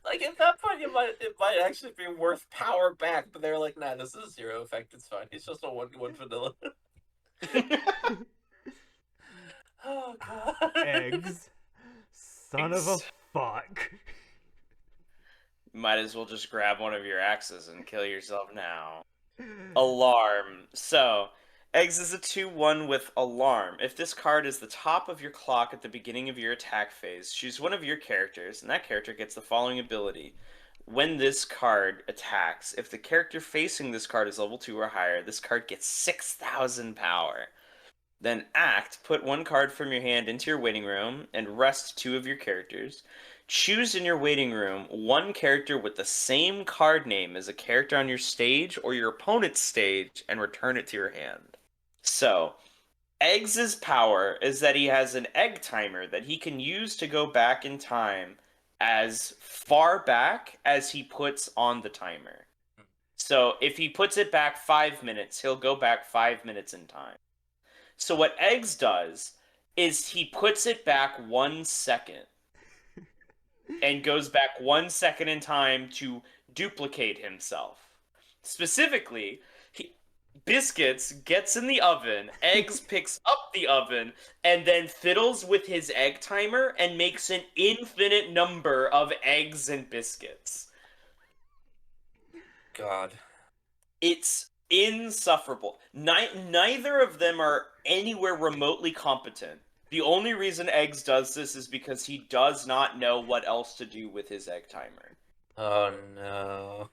Like at that point, it might actually be worth power back, but they're like, nah, this is zero effect. It's fine. It's just a 1/1 vanilla. Oh god. Eggs. Son of a fuck. Might as well just grab one of your axes and kill yourself now. Alarm. So, eggs is a 2/1 with alarm. If this card is the top of your clock at the beginning of your attack phase, choose one of your characters, and that character gets the following ability. When this card attacks, if the character facing this card is level 2 or higher, this card gets 6,000 power. Then act, put one card from your hand into your waiting room, and rest 2 of your characters. Choose in your waiting room one character with the same card name as a character on your stage or your opponent's stage, and return it to your hand. So, Eggs' power is that he has an egg timer that he can use to go back in time as far back as he puts on the timer. So, if he puts it back 5 minutes, he'll go back 5 minutes in time. So what Eggs does is he puts it back 1 second and goes back 1 second in time to duplicate himself. Specifically, Biscuits gets in the oven, Eggs picks up the oven, and then fiddles with his egg timer and makes an infinite number of eggs and biscuits. God. It's insufferable. Neither of them are anywhere remotely competent. The only reason Eggs does this is because he does not know what else to do with his egg timer. Oh no.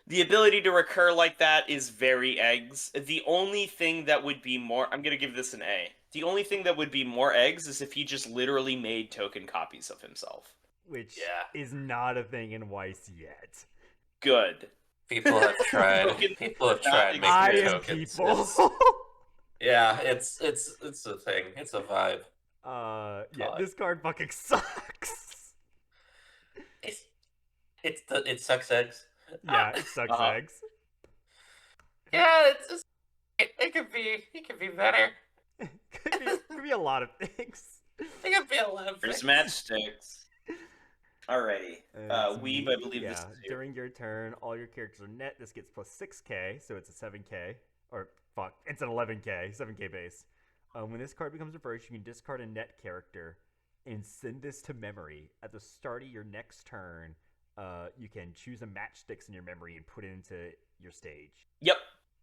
The ability to recur like that is very Eggs. The only thing that would be more... I'm gonna give this an A. The only thing that would be more Eggs is if he just literally made token copies of himself. Which Yeah. is not a thing in Weiss yet. Good. People have tried. People have tried I making am tokens. people. Yeah, it's a thing. It's a vibe. Yeah, God. this card fucking sucks. It sucks eggs. Yeah, it sucks eggs. Yeah, it could be better. could be a lot of things. It could be a lot of There's things. matchsticks. Alrighty. Weeb, I believe this is you. During your turn, all your characters are net. This gets plus 6k, so it's a 7k. Or, fuck, it's an 11k, 7k base. When this card becomes reversed, you can discard a net character and send this to memory. At the start of your next turn, you can choose a matchsticks in your memory and put it into your stage. Yep.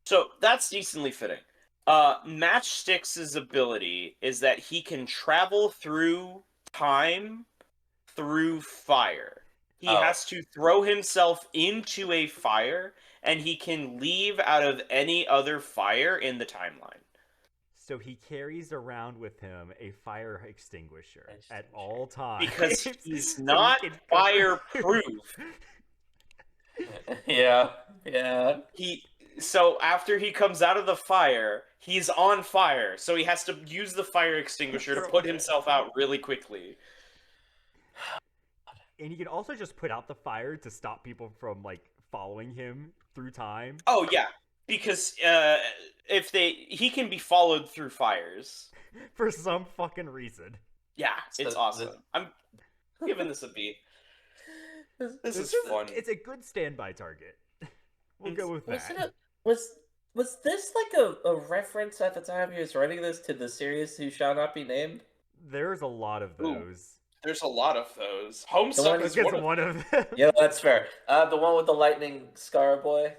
So that's decently fitting. Matchsticks' ability is that he can travel through time through fire. He has to throw himself into a fire, and he can leave out of any other fire in the timeline. So he carries around with him a fire extinguisher at all times. Because he's not fireproof. Yeah. So after he comes out of the fire, he's on fire. So he has to use the fire extinguisher to put himself out really quickly. And he can also just put out the fire to stop people from, like, following him through time. Oh, yeah. Because he can be followed through fires. For some fucking reason. Yeah, it's awesome. I'm giving this a B. This is fun. It's a good standby target. We'll go with that. Was this like a reference at the time he was writing this to the series Who Shall Not Be Named? There's a lot of those. Ooh, there's a lot of those. Homestuck is one of them. Yeah, that's fair. The one with the lightning scar boy.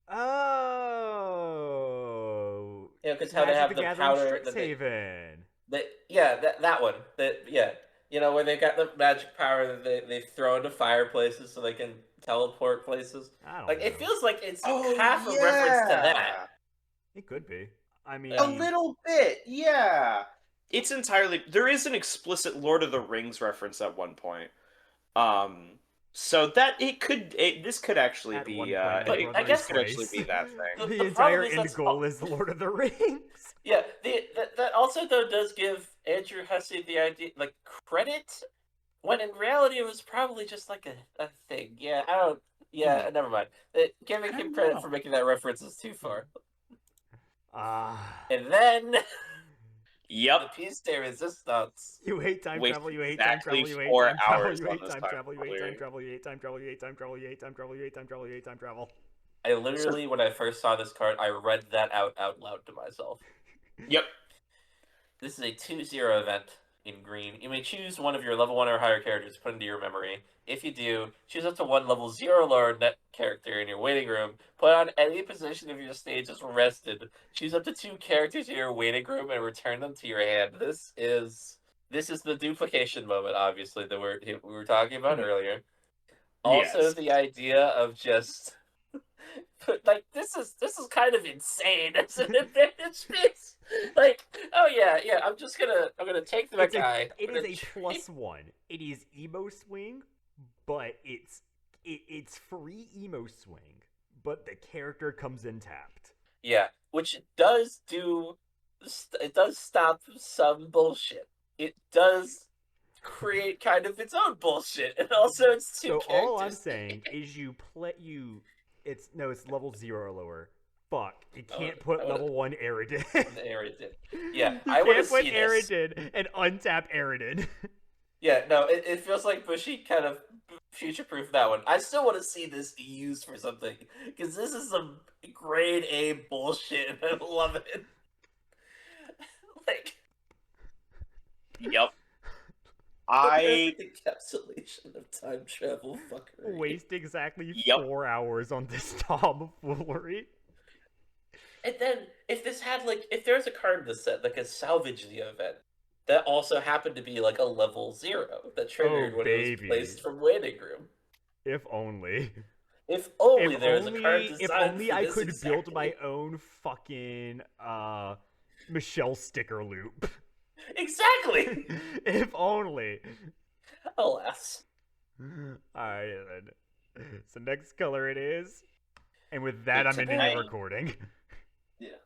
Oh. Yeah, because how they have the powder. Strixhaven. That one. You know, where they got the magic power that they throw into fireplaces so they can teleport places. I don't know. It feels like it's half a reference to that. It could be. I mean, a little bit, yeah. It's entirely. There is an explicit Lord of the Rings reference at one point. So that this could actually At be. one point, I guess this could actually be that thing. The entire end goal is Lord of the Rings. Yeah, that also though does give Andrew Hussey the idea, credit, when in reality it was probably just like a thing. Yeah, I don't. Yeah, never mind. Giving him credit for making that reference is too far. And then Yep. the piece de resistance. You hate time Waste travel, you hate time exactly travel, you hate 4 time travel, hours you on hate this time time travel, you hate time travel. travel, you hate time travel, you hate time travel, you hate time travel, you hate time travel, you hate time travel. I literally, when I first saw this card, I read that out loud to myself. Yep. This is a 2/0 event in green. You may choose one of your level 1 or higher characters to put into your memory. If you do, choose up to one level 0 lower net character in your waiting room. Put on any position of your stage as rested. Choose up to 2 characters in your waiting room and return them to your hand. This is the duplication moment, obviously, that we were talking about earlier. Also, Yes. the idea of just like this is kind of insane as an advantage space. Like, oh yeah, I'm gonna take that guy. It is a +1. It is emo swing, but it's free emo swing, but the character comes in tapped. Yeah, which does do. It does stop some bullshit. It does create kind of its own bullshit, and also it's two So characters. all I'm saying is it's level 0 or lower. Fuck, you can't put level 1 Aridin. Aridin. Yeah, you I want to can't put see this. Aridin and untap Aridin. Yeah, no, it feels like Bushy kind of future-proof that one. I still want to see this used for something, because this is some grade A bullshit, and I love it. Like, Yep. encapsulation of time travel fuckery. Waste exactly Yep. 4 hours on this tomfoolery. And then, if there was a card in the set that could salvage the event, that also happened to be like a level 0 that triggered when it was placed from waiting room. If only. If only there was a card designed if only for I this could exactly. build my own fucking Michelle sticker loop. Exactly. If only. Alas. Alright then. So next color it is. And with that, I'm ending the recording. Yeah.